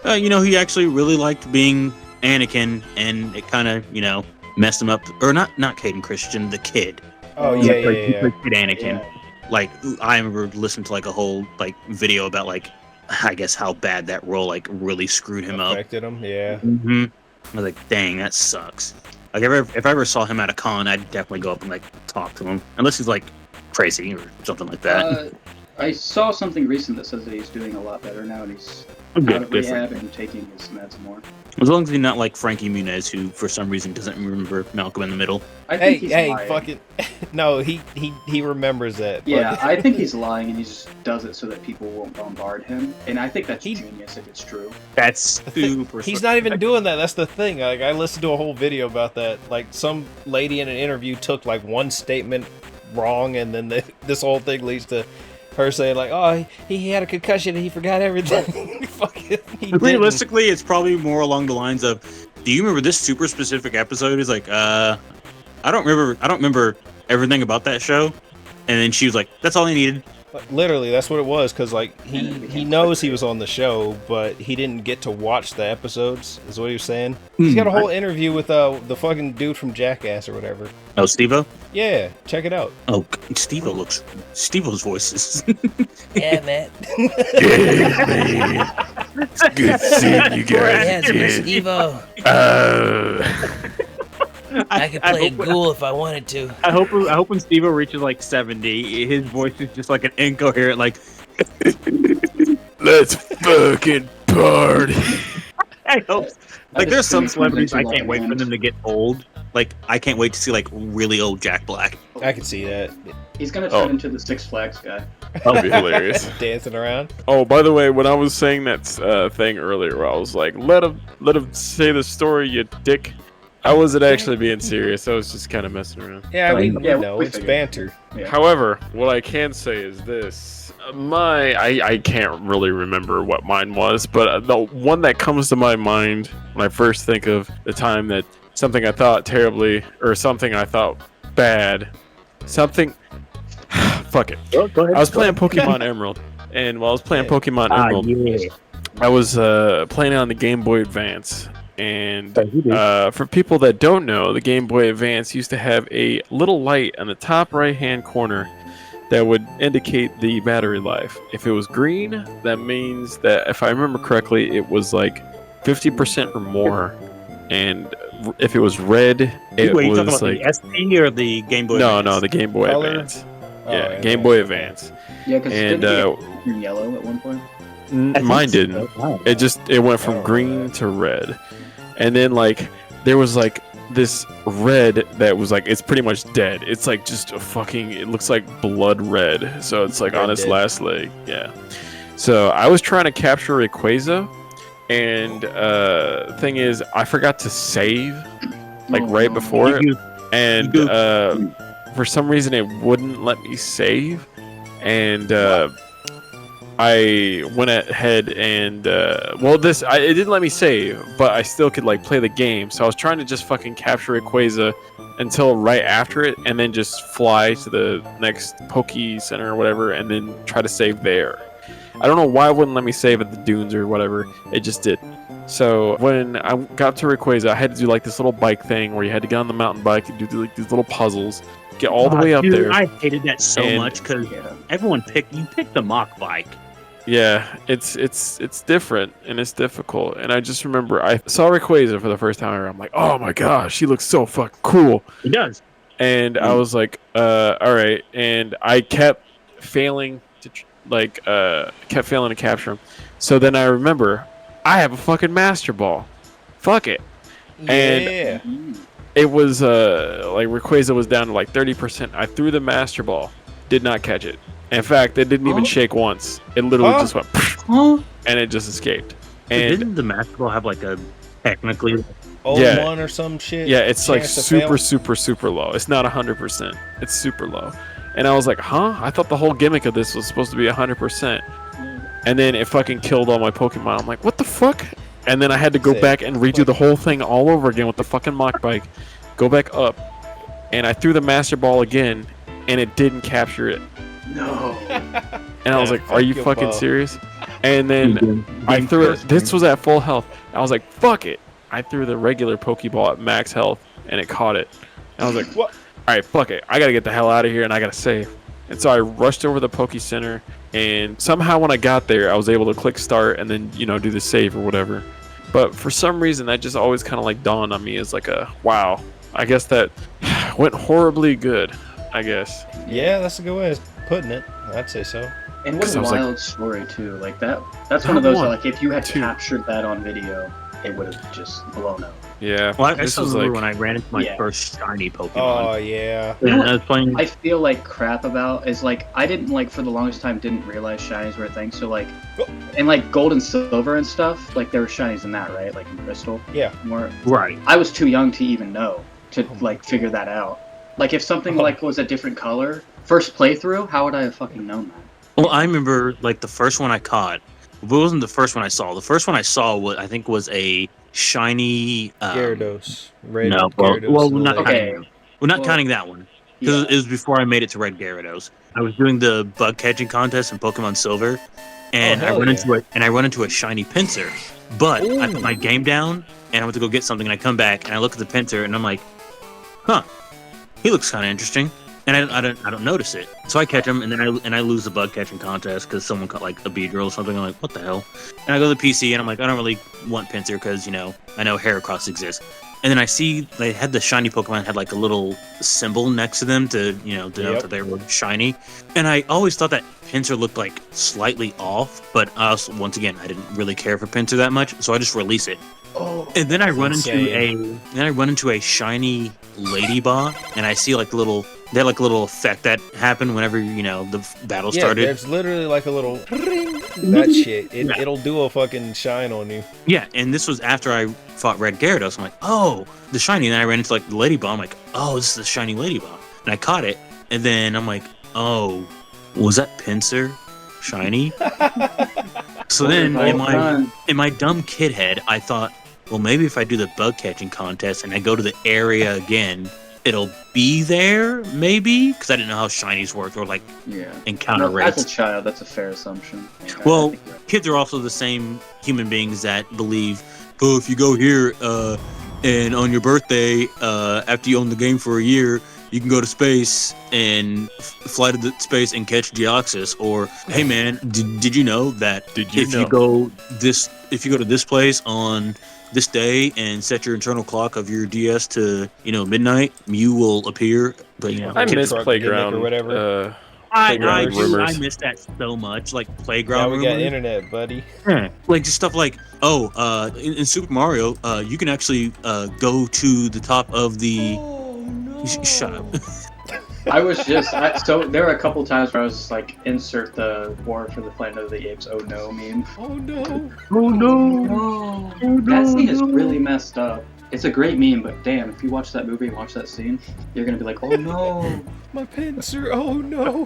he actually really liked being Anakin, and it kind of messed him up. Or not Hayden Christensen, the kid. Oh Yeah, yeah, Like, he yeah. played Kid Anakin. Yeah. Like I remember listening to like a whole like video about like I guess how bad that role like really screwed him up. Affected him. Yeah. Mm-hmm. I was like, dang, that sucks. Like if I ever saw him at a con, I'd definitely go up and like talk to him, unless he's like crazy or something like that. I saw something recent that says that he's doing a lot better now, and he's Good, out of good for rehab and taking his meds more. As long as he's not like Frankie Muniz, who for some reason doesn't remember Malcolm in the Middle. I think Hey, he's lying. fucking. No, he remembers that. but- Yeah, I think he's lying, and he just does it so that people won't bombard him. And I think that's He- genius if it's true. That's super. He's not even doing that. That's the thing. Like I listened to a whole video about that. Like some lady in an interview took like one statement wrong, and then this whole thing leads to her saying like, "Oh, he had a concussion and he forgot everything." Fucking, he didn't. Realistically, it's probably more along the lines of, "Do you remember this super specific episode?" He's like, I don't remember everything about that show." And then she was like, "That's all I needed." Like, literally, that's what it was. Cause like And it he became knows clickbait. he was on the show, but he didn't get to watch the episodes. Is what he was saying. He's got a whole interview with the fucking dude from Jackass or whatever. Oh, Steve-O? Yeah, check it out. Oh, Steve-O's voice is. Yeah, man. Good seeing you Yeah, guys. it's Steve-O. I could play a ghoul if I wanted to. I hope when Steve-O reaches like 70, his voice is just like an incoherent, like, Let's fucking party. I hope. I Like, just there's some think it comes celebrities I into can't wait for hand. them to get old. Like, I can't wait to see like really old Jack Black. I can see that He's gonna turn Oh. into the Six Flags guy. That'd be hilarious. dancing around. Oh, by the way, when I was saying that thing earlier, where I was like, let him say the story, you dick. I wasn't actually being serious. I was just kind of messing around. Yeah, we Yeah, know we it's figured. banter. Yeah. However, what I can say is this: I can't really remember what mine was, but the one that comes to my mind when I first think of the time that something I thought terribly or something I thought bad, something. Fuck it. Go ahead. I was playing Pokemon Emerald, and while I was playing Pokemon Emerald, yeah. I was playing on the Game Boy Advance. And you do. for people that don't know, the Game Boy Advance used to have a little light on the top right-hand corner that would indicate the battery life. If it was green, that means that, if I remember correctly, it was like 50% or more. And if it was red, it Wait, you talking was about like... the SP or the Game Boy? No, Advance? the Game Boy Color? Advance. Yeah, Game Boy Advance. Yeah, because And in yellow at one point. mine didn't. It went from green to red, and then like there was like this red that was like it's pretty much dead. It's like just a fucking. It looks like blood red. So it's like on its last leg. Yeah. So I was trying to capture Rayquaza, and thing is I forgot to save like right before it, and for some reason it wouldn't let me save, and I went ahead and it didn't let me save, but I still could like play the game. So I was trying to just fucking capture Rayquaza until right after it, and then just fly to the next Poke Center or whatever, and then try to save there. I don't know why it wouldn't let me save at the dunes or whatever. It just did. So when I got to Rayquaza, I had to do like this little bike thing where you had to get on the mountain bike and do like these little puzzles, get all the way up there. I hated that so much because everyone picked the mock bike. Yeah, it's different and it's difficult. And I just remember I saw Rayquaza for the first time ever. I'm like, oh my gosh, she looks so fucking cool. It does. And I was like, all right. And I kept failing to capture him. So then I remember I have a fucking Master Ball. Fuck it. Yeah. And it was like Rayquaza was down to like 30%. I threw the Master Ball, did not catch it. In fact, it didn't even shake once. It literally just went, and it just escaped. And didn't the Master Ball have like a technically one or some shit? Yeah, it's like super super low. It's not 100%. It's super low. And I was like, huh? I thought the whole gimmick of this was supposed to be 100%. And then it fucking killed all my Pokemon. I'm like, what the fuck? And then I had to go back and redo the whole thing all over again with the fucking mock bike. Go back up. And I threw the Master Ball again, and it didn't capture it. No. And I was like, are you fucking serious? And then I threw it. This was at full health. I was like, fuck it. I threw the regular Pokeball at max health, and it caught it. And I was like, what? All right, fuck it. I got to get the hell out of here, and I got to save. And so I rushed over to the Poke Center, and somehow when I got there, I was able to click start and then, do the save or whatever. But for some reason, that just always kind of like dawned on me as like a, wow, I guess that went horribly good, I guess. Yeah, that's a good way of putting it. I'd say so. And what a wild story, too. Like, that's one of those, like, if you had captured that on video, it would have just blown up. Yeah. Well, I still remember when I ran into my first shiny Pokemon. Oh, yeah. You know what I feel like crap about is, like, I didn't, like, for the longest time, didn't realize shinies were a thing. So, like, and, like, gold and silver and stuff, like, there were shinies in that, right? Like, in crystal. Yeah. More. Right. I was too young to even know, to, like, figure that out. Like, if something, like, was a different color, first playthrough, how would I have fucking known that? Well, I remember, like, the first one I caught, it wasn't the first one I saw. The first one I saw, was a shiny... Gyarados. No, not counting that one. Because it was before I made it to Red Gyarados. I was doing the bug catching contest in Pokemon Silver, and I run into a shiny Pinsir. But I put my game down, and I went to go get something, and I come back, and I look at the Pinsir, and I'm like, huh, he looks kind of interesting. And I don't notice it. So I catch him, and then I lose the bug catching contest because someone caught like a Beedrill or something. I'm like, what the hell? And I go to the PC, and I'm like, I don't really want Pinsir because I know Heracross exists. And then I see they had the shiny Pokemon had like a little symbol next to them to denote that they were shiny. And I always thought that Pinsir looked like slightly off, but once again I didn't really care for Pinsir that much, so I just release it. Oh, and then I run into a shiny Ladybug, and I see like they had like a little effect that happened whenever the battle started. There's literally like a little ring. That shit. It'll do a fucking shine on you. Yeah, and this was after I fought Red Gyarados. I'm like, oh, the shiny. And then I ran into like the Ladybug. I'm like, oh, this is the shiny Ladybug. And I caught it. And then I'm like, oh, was that Pinsir shiny? So then in my dumb kid head, I thought, well, maybe if I do the bug catching contest and I go to the area again, it'll be there, maybe? Because I didn't know how shinies worked or like encounter rates. As a child, that's a fair assumption. Yeah, well, kids are also the same human beings that believe, oh, if you go here and on your birthday, after you own the game for a year, you can go to space and fly to the space and catch Deoxys. Or, hey man, did you know that if you go to this place on this day and set your internal clock of your DS to midnight, you will appear. But I miss Playground or whatever. Playground rumors. I miss that so much. Like Now playground we got rumors. internet, buddy. Like just stuff like, in Super Mario, you can actually go to the top of the. Shut up. I was just so there were a couple times where I was just like, insert the War for the Planet of the Apes oh no meme. Oh no. Oh no. That scene is really messed up. It's a great meme, but damn, if you watch that movie and watch that scene, you're gonna be like, oh no. My pincer. Oh no.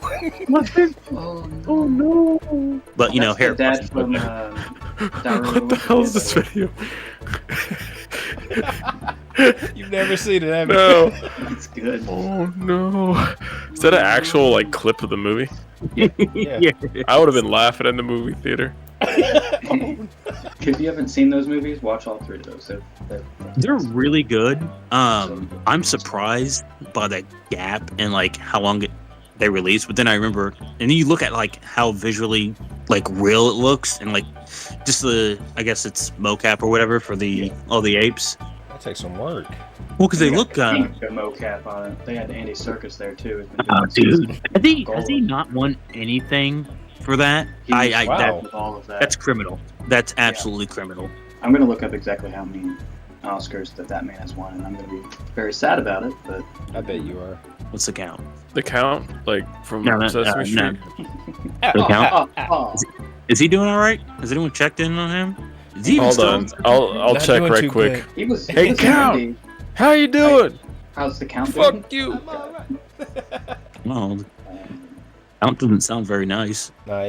Oh no. But you know, That's hair. the dad from What the hell is this video? You've never seen it, have you? No. It's good. Oh no. Is that an actual like clip of the movie? Yeah. I would have been laughing in the movie theater. If you haven't seen those movies, watch all three of those. They're really good. I'm surprised by the gap and like how long they released. But then I remember, and then you look at like how visually like real it looks, and like just the, I guess it's mocap or whatever for all the apes. That takes some work. Well, because they look. The mocap on it. They had Andy Serkis there too. Dude, has he not won anything for that? Wow. With all of that. That's criminal. That's absolutely criminal. I'm gonna look up exactly how many Oscars that man has won, and I'm gonna be very sad about it. But I bet you are. What's the count? The count, like from No, Sesame Street. The count? Is he doing all right? Has anyone checked in on him? Is he even Hold still on, I'll Not check doing right too quick. he was. Hey, he was Count! Andy. How you doing? How's the count? doing? Fuck you. No, the count doesn't sound very nice. Nah,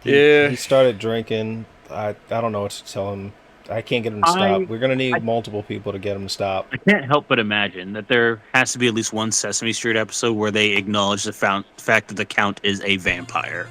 Yeah. he started drinking. I don't know what to tell him. I can't get him to stop. We're gonna need multiple people to get him to stop. I can't help but imagine that there has to be at least one Sesame Street episode where they acknowledge the fact that the Count is a vampire.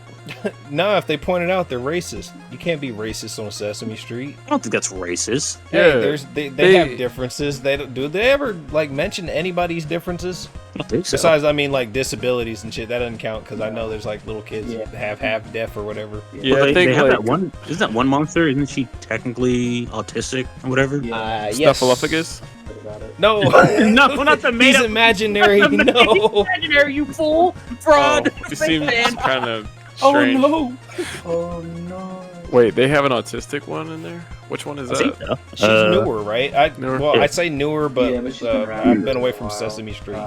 No, if they point it out, they're racist. You can't be racist on Sesame Street. I don't think that's racist. Hey, Yeah, they have differences. Do they ever like mention anybody's differences? I don't think so. Besides, I mean, like disabilities and shit. That doesn't count because I know there's like little kids that have half deaf or whatever. Yeah, Well, I they think have like that one. Isn't that one monster? Isn't she technically autistic or whatever? Yes. Snuffleupagus. No, No, not the made he's up. imaginary. No. Imaginary, you fool, fraud. Oh, he seems kind of Oh strange. no. Oh no. Wait, they have an autistic one in there? Which one is I think that? so. She's newer, right? Newer? Well, Yeah. I say newer, but, Yeah, but she's been around I've been for away a from while. Sesame Street.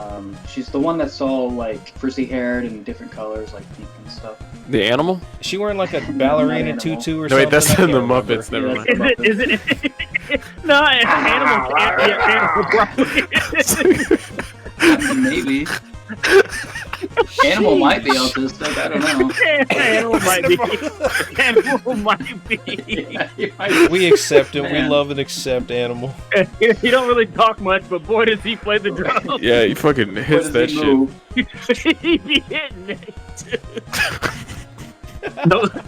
She's the one that's all like frizzy haired and different colors, like pink and stuff. The animal? Is she wearing like a ballerina Animal. tutu or No, wait, something? that's I in can't the remember. Muppets. Never Yeah, mind. Is it? No, animal. Maybe. Animal might be autistic. I don't know. Animal might be. Animal might be. Yeah, he might We accept him. We Man. love and accept Animal. He don't really talk much, but boy, does he play the drums. Yeah, he fucking hits What that does he shit. move? He be hitting it.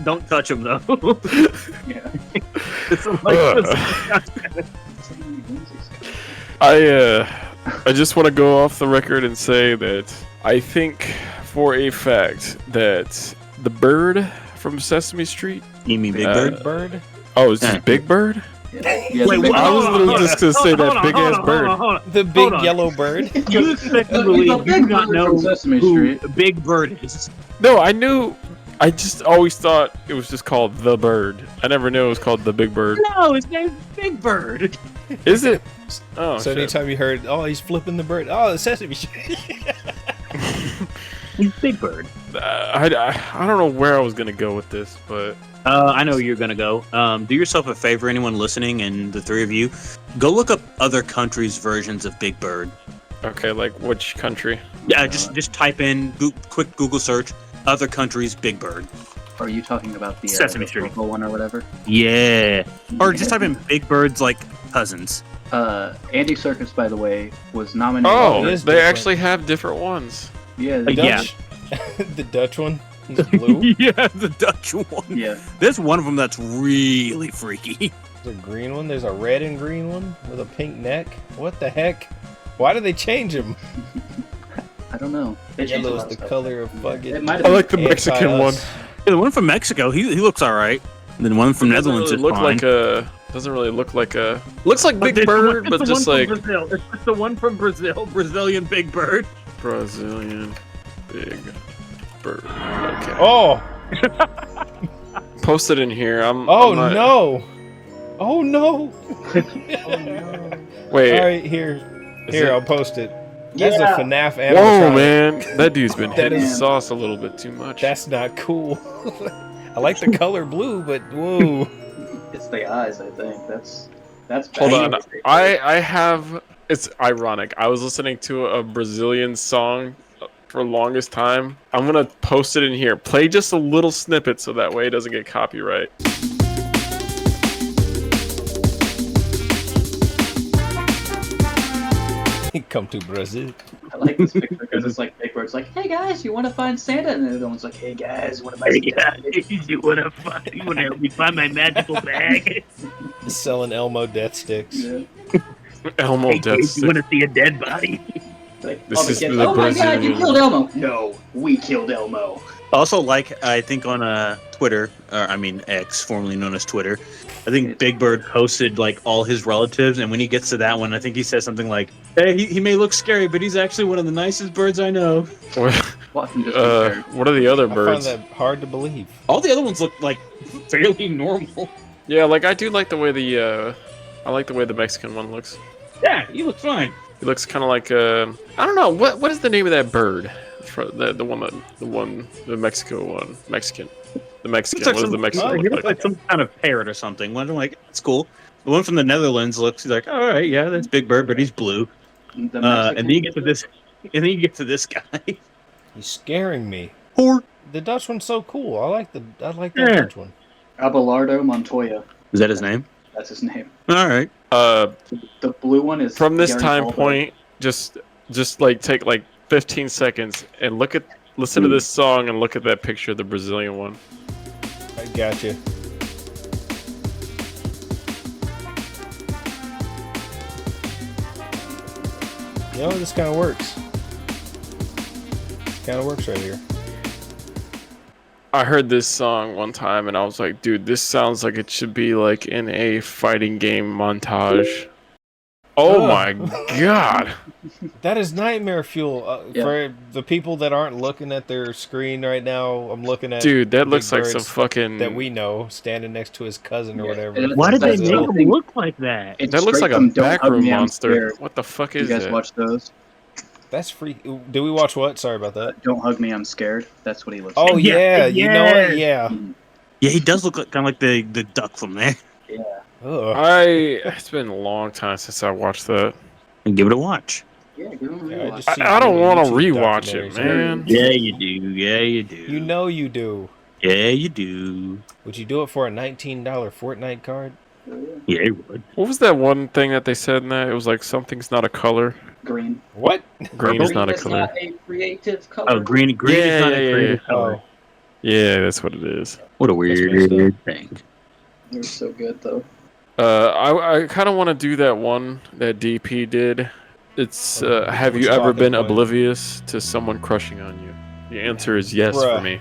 Don't touch him though. Yeah. It's like I just want to go off the record and say that I think for a fact that the bird from Sesame Street. you mean Big Bird? Bird? Oh, is this Big Bird? Yeah, Wait, the I was big- literally just gonna say that big ass bird. The big on. yellow bird? You expect to The believe big you do not bird know from Sesame who Street. Big Bird is. No, I knew. I just always thought it was just called the bird. I never knew it was called the Big Bird. No, his name's Big Bird. Is it? Oh, So shit. anytime you heard, oh, he's flipping the bird. Oh, the Sesame Street. He's Big Bird. I don't know where I was gonna go with this, but I know where you're gonna go. Do yourself a favor, anyone listening, and the three of you, go look up other countries' versions of Big Bird. okay, like which country? Yeah, just type in quick Google search other countries Big Bird. Are you talking about the Sesame the Street. purple one or whatever? Yeah, or just type in Big Bird's like cousins. Andy Serkis, by the way, was nominated. Oh, it is they different. actually have different ones. Yeah, The Yeah. Dutch, the Dutch one. He's blue. Yeah, the Dutch one. yeah. There's one of them that's really freaky. There's a green one. There's a red and green one with a pink neck. What the heck? Why did they change him? I don't know. They changed a Yellow lot is of the stuff. color of fucking. It might have I been like the Mexican one. anti-us. Yeah, the one from Mexico, he looks all right. And then the one from Doesn't Netherlands really is look fine. like a. Doesn't really look like a. Looks like Big It's the one- Bird, it's but the just one like from Brazil. It's just the one from Brazil, Brazilian Big Bird. Brazilian Big bird. Okay. Oh, Post it in here. oh I'm not- no. Oh no. Wait. All right, here. Is Here, it- I'll post it. This is a Yeah. FNAF Whoa, animatronic. man. That dude's been That hitting the is- sauce a little bit too much. That's not cool. I like the color blue, but whoa. It's the eyes, I think. That's Hold bad. on. I have. It's ironic. I was listening to a Brazilian song for the longest time. I'm gonna post it in here. Play just a little snippet so that way it doesn't get copyright. Come to Brazil. I like this picture because it's like Big Bird's like, "Hey guys, you want to find Santa?" And the other one's like, "Hey guys, want to buy some you wanna help me find my magical bag? Selling Elmo death sticks. Yeah. Elmo Death Stick. see a dead body? Like, This all the is kids, the oh my god, you Brazilian- killed Elmo! No, we killed Elmo. Also, like I think on Twitter, or I mean X, formerly known as Twitter, I think Big Bird posted like all his relatives, and when he gets to that one, I think he says something like, "Hey, he may look scary, but he's actually one of the nicest birds I know." Watching just compare. What are the other I find birds? that hard to believe. All the other ones look like fairly normal. Yeah, like I do like the way I like the way the Mexican one looks. Yeah, he looks fine. It looks kind of like I don't know what is the name of that bird? The Mexico one, Mexican. The Mexican. Looks like What does some, the Mexican he look looks like? like some kind of parrot or something. One I'm like, it's cool. The one from the Netherlands looks he's like, all right, yeah, that's Big Bird, but he's blue. The And then you get to this, and then you get to this guy. He's scaring me. Or The Dutch one's so cool. I like that Yeah. Dutch one. Abelardo Montoya. is that his name? That's his name. All right. The blue one is From this Gary time Baldo. point, just like take like 15 seconds and listen to this song and look at that picture of the Brazilian one. I got you. You know, this kind of works. Kind of works right here. I heard this song one time and I was like, dude, this sounds like it should be like in a fighting game montage. Oh Ugh. my god. That is nightmare fuel. Yeah. For the people that aren't looking at their screen right now, I'm looking at Dude, that Big looks like some Bird's fucking that we know standing next to his cousin or Yeah, whatever. and Why did they That's make the him thing. look like that? It's that looks straight like a from Don't Hug backroom Me, I'm monster. Scared. What the fuck You is guys that? watch those? That's free. Do we watch what? Sorry about that. Don't Hug Me, I'm Scared. That's what he looks Oh like. yeah, you know yeah. what? Yeah. Yeah, he does look like, kind of like the duck from there. Yeah. Ugh. It's been a long time since I watched that. And give it a watch. Yeah, give him a Yeah, I rewatch. just see I don't little want to YouTube rewatch it, documentaries. man. Yeah, you do. Yeah, you do. You know you do. Yeah, you do. Would you do it for a $19 Fortnite card? Yeah, you would. What was that one thing that they said in that? It was like something's not a color. Green. What? Green is Purple? not a It's color. not a creative color. Oh, green Yeah, is not yeah, a creative yeah. color. Oh, Yeah, that's what it is. What a messed weird thing. They're so good though. I kind of want to do that one that DP did. It's have What you you ever talking been about? oblivious to someone crushing on you? The answer is yes Bruh. for me.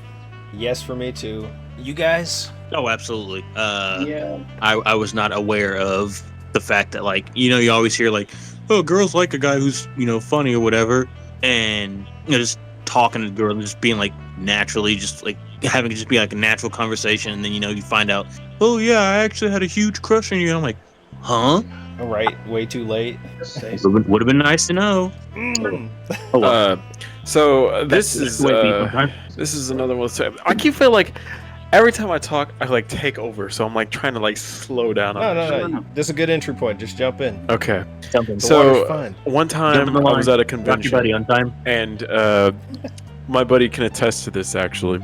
yes for me too. You guys? Oh, absolutely. Yeah. I was not aware of the fact that, like, you know, you always hear like, oh, girls like a guy who's, you know, funny or whatever, and you know, just talking to the girl and just being like naturally, just like having it just be like a natural conversation, and then you know you find out, oh yeah, I actually had a huge crush on you, and I'm like, huh? All right, way too late. Just say Would have been nice to know. Mm. Oh, well. So this That's is the way people are. this is another one. So I keep feeling like every time I talk, I like take over. So I'm like trying to like slow down. No, on no, no. This is a good entry point. Just jump in. Okay. The So water's fine. one time Jump in the I was at a Rock your buddy convention, on time. and my buddy can attest to this actually.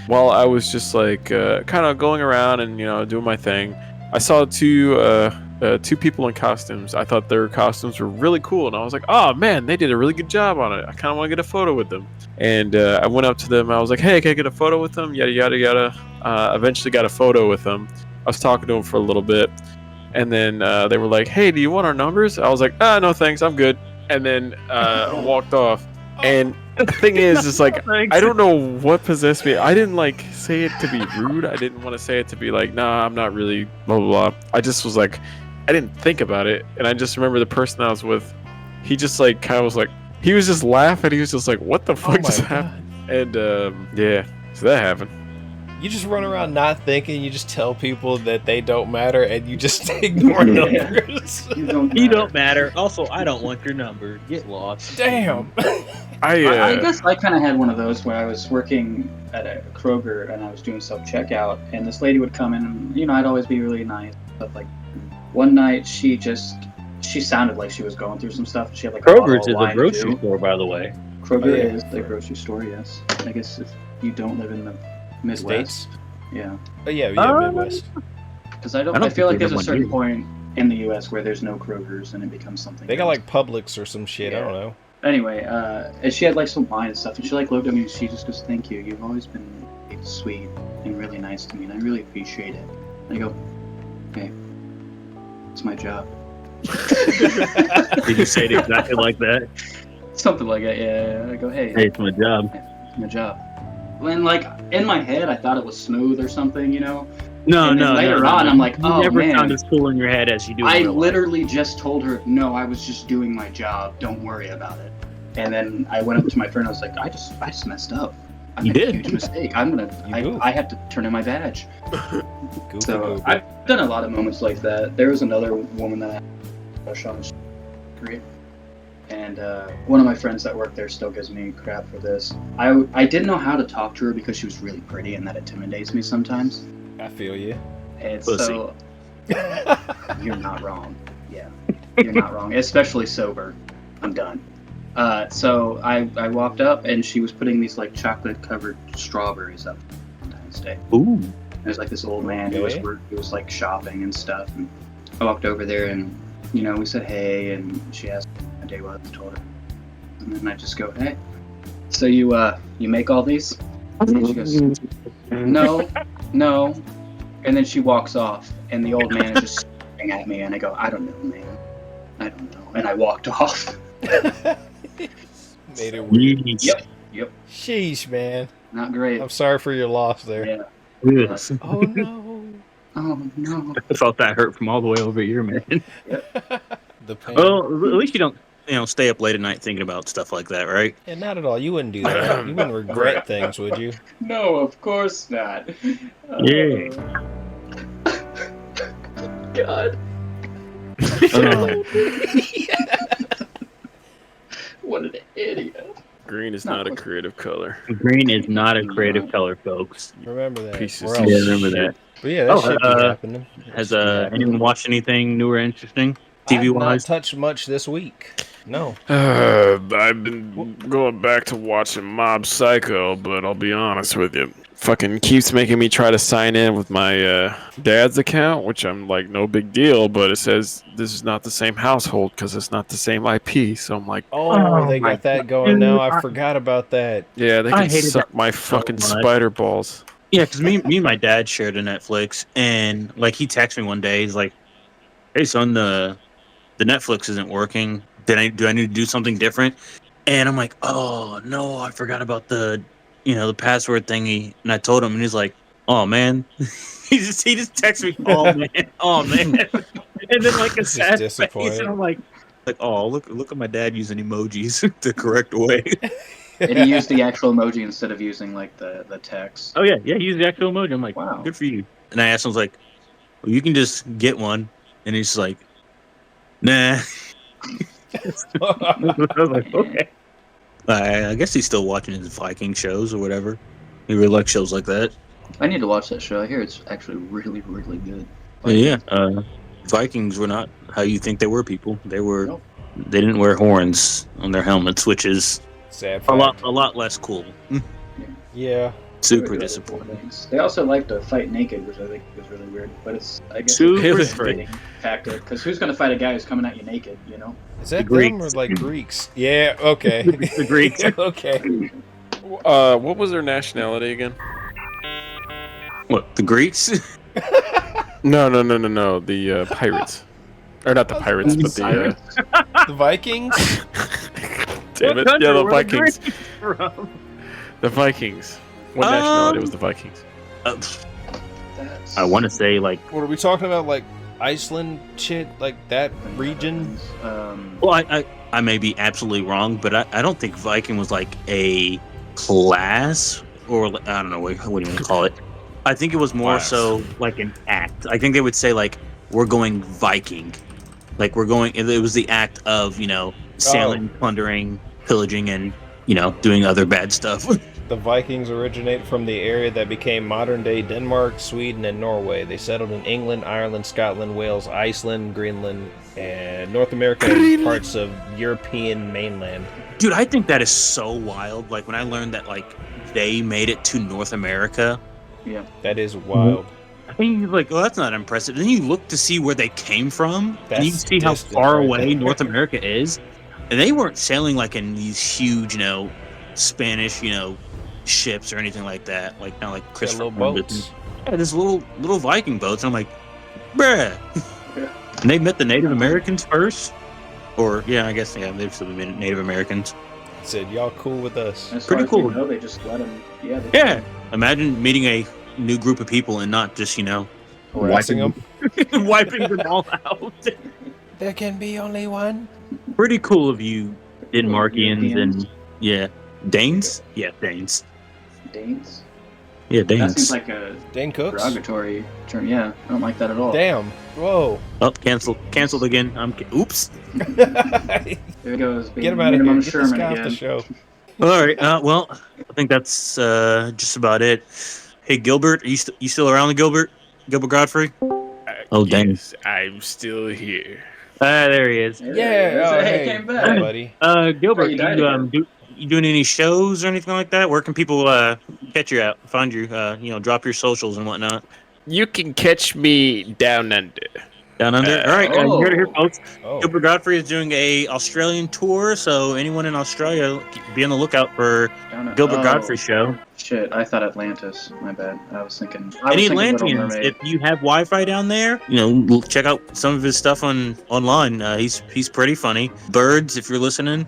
While I was just like kind of going around and you know doing my thing, I saw two people in costumes. I thought their costumes were really cool, and I was like, "Oh man, they did a really good job on it. I kind of want to get a photo with them." And I went up to them. I was like, "Hey, can I get a photo with them?" Yada yada yada. Eventually, got a photo with them. I was talking to them for a little bit, and then they were like, "Hey, do you want our numbers?" I was like, "No, thanks, I'm good." And then walked off. And the thing is like I don't know what possessed me. I didn't like say it to be rude. I didn't want to say it to be like, nah, I'm not really blah blah blah. I just was like, I didn't think about it, and I just remember the person I was with. He just like kind of was like, he was just laughing. He was just like, what the Oh fuck my just God. happened? And yeah, so that happened. You just run around not thinking. You just tell people that they don't matter, and you just ignore Yeah. numbers. You don't You matter. don't matter. Also, I don't want your number. Get lost. Damn. I guess I kind of had one of those where I was working at a Kroger and I was doing self-checkout, and this lady would come in and, you know, I'd always be really nice. Stuff like one night she sounded like she was going through some stuff. She had like Kroger's a is bottle a of grocery wine, store, by the way. Kroger Oh, yeah. is the grocery store, yes. I guess if you don't live in the Midwest. States? Yeah. Oh, yeah, Midwest. Because I I don't feel like think there's a there's certain one point in the U.S. where there's no Krogers and it becomes something They got else. like Publix or some shit. I don't know. Anyway, and she had like some wine and stuff, and she like looked at me and she just goes, "Thank you. You've always been sweet and really nice to me, and I really appreciate it." And I go, "Okay, it's my job." Did you say it exactly like that? Something like that. Yeah. I go, "Hey, Hey, it's my job. it's my job." And like in my head, I thought it was smooth or something, you know. No, And then no. later no, on, no. I'm like, you "Oh, never man." sound as cool in your head as you do. In I real life. literally just told her, "No, I was just doing my job. Don't worry about it." And then I went up to my friend. I was like, "I just messed up. I You made a did. huge mistake. I have to turn in my badge." Goofy, So goofy. I've done a lot of moments like that. There was another woman that I had a crush on. She was great. And one of my friends that worked there still gives me crap for this. I didn't know how to talk to her because she was really pretty, and that intimidates me sometimes. I feel you. And Pussy. so you're not wrong. Yeah, you're not wrong. Especially sober. I'm done. So I walked up and she was putting these like chocolate covered strawberries up Valentine's Day. Ooh. There's like this old man Okay. who was like shopping and stuff. And I walked over there and, you know, we said hey, and she asked me what my day was. I told her. And then I just go, "Hey, so you make all these?" And she goes, no. And then she walks off, and the old man is just staring at me, and I go, "I don't know, man. I don't know." And I walked off. Made it weird. Yep. Sheesh, man. Not great. I'm sorry for your loss there. Yeah. Yes. Oh no. Oh, no. I felt that hurt from all the way over here, man. The pain. Well, at least you don't, stay up late at night thinking about stuff like that, right? And not at all. You wouldn't do that. You wouldn't regret things, would you? No, of course not. Yeah. God. Um, What an idiot. Green is not a creative color. green is not a creative color, folks. Remember that. Pieces Or of else- Yeah, remember that. But yeah, that Oh, shit be happening. Has anyone watched anything new or interesting, I've TV not wise? touched much this week. No. I've been going back to watching Mob Psycho, but I'll be honest with you. Fucking keeps making me try to sign in with my dad's account, which I'm like, no big deal, but it says this is not the same household because it's not the same IP. So I'm like, Oh, they my got that going now. I forgot about that. yeah, they I can hated suck that my so fucking much. spider balls. Yeah, because me and my dad shared a Netflix, and like he texted me one day, he's like, "Hey son, the Netflix isn't working. Do I need to do something different?" And I'm like, "Oh no, I forgot about the password thingy." And I told him, and he's like, "Oh man," he just texted me, "Oh man, oh man," and then like a He's just sad disappointed. face, and I'm like, "Oh look at my dad using emojis the correct way." And he used the actual emoji instead of using like the text. Oh yeah, he used the actual emoji. I'm like, Wow. good for you. And I asked him, I was like, well, you can just get one. And he's like, nah. I was like, okay. I guess he's still watching his Viking shows or whatever. He really likes shows like that. I need to watch that show. I hear it's actually really, really good. Yeah. Vikings were not how you think they were, people. They were. Nope. They didn't wear horns on their helmets, which is Sad a fact. lot less cool. Yeah. Super disappointing. They also like to fight naked, which I think is really weird. But it's, I guess, Super it's a straight. dating tactic. Because who's going to fight a guy who's coming at you naked, you know? Is that The them or Greeks. like Greeks? Yeah, okay. The Greeks. Okay. What was their nationality again? What, the Greeks? No. The pirates, or not the pirates, but the The Vikings? damn it, What yeah, the country were Vikings. Greeks from? The Vikings. What nationality was the Vikings? That's... I want to say like. What are we talking about? Like Iceland shit? Like that region? Um, Well, I may be absolutely wrong, but I don't think Viking was like a class, or I don't know what do you want to call it. I think it was more so like an act. I think they would say like we're going Viking, like we're going. It was the act of sailing, plundering, pillaging, and doing other bad stuff. The Vikings originate from the area that became modern-day Denmark, Sweden, and Norway. They settled in England, Ireland, Scotland, Wales, Iceland, Greenland, and North America, and parts of European mainland. Dude, I think that is so wild. Like when I learned that like they made it to North America. Yeah, that is wild. I think you're like, oh, that's not impressive. Then you look to see where they came from, and you That's see how distant far right away there. North America is. And they weren't sailing like in these huge, Spanish, ships or anything like that. Like kind of like Christopher little Columbus. boats. Yeah, this little Viking boats. And I'm like, bruh. And they met the Native Americans first, or I guess they've still been Native Americans. Said y'all cool with us. as Pretty far as cool. we know, they just let them. Yeah. Yeah, imagine meeting a new group of people and not just Harassing them. wiping them all out. There can be only one. Pretty cool of you, Denmarkians Europeans. and Danes. Yeah, Danes. Danes. Yeah, That seems Danes. like a Dane Cooks. derogatory term. Yeah, I don't like that at all. Damn. Whoa. Oh, canceled again. Oops. There goes. Get him out of here. Get this Sherman guy off again. the show. All right. Well, I think that's just about it. Hey, Gilbert, are you still around, Gilbert? Gilbert Godfrey? Oh, dang. Yes, I'm still here. There he is. There Yeah. he is. Oh, Hey, hey, came back. buddy. Gilbert, you died you doing any shows or anything like that? Where can people catch you at, find you? Drop your socials and whatnot. You can catch me down under. Down under. All right, you heard it here, folks. Oh. Gilbert Godfrey is doing a Australian tour, so anyone in Australia, be on the lookout for Gilbert Godfrey show. Shit, I thought Atlantis. My bad. I was thinking. Any Little Atlanteans, Mermaid. if you have Wi-Fi down there, check out some of his stuff online. He's pretty funny. Birds, if you're listening,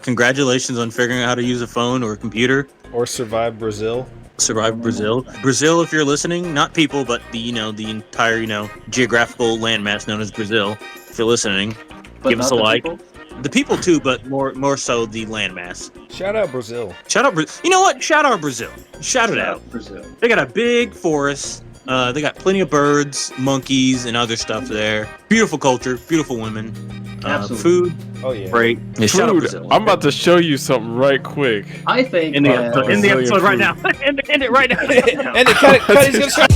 congratulations on figuring out how to use a phone or a computer. Or survive Brazil. Survive Brazil. Brazil, if you're listening, not people, but the entire geographical landmass known as Brazil. If you're listening, But give us not a the like. people? The people too, but more so the landmass. Shout out Brazil. Shout out Brazil. You know what? Shout out Brazil. Shout it out. Brazil. They got a big forest. They got plenty of birds, monkeys, and other stuff there. Beautiful culture, beautiful women. Absolutely. Food, Oh yeah. great. Yeah, shout out Dude, Brazil. I'm about to show you something right quick. I think In the that- episode right now. End it right now. And cut it. He's gonna start.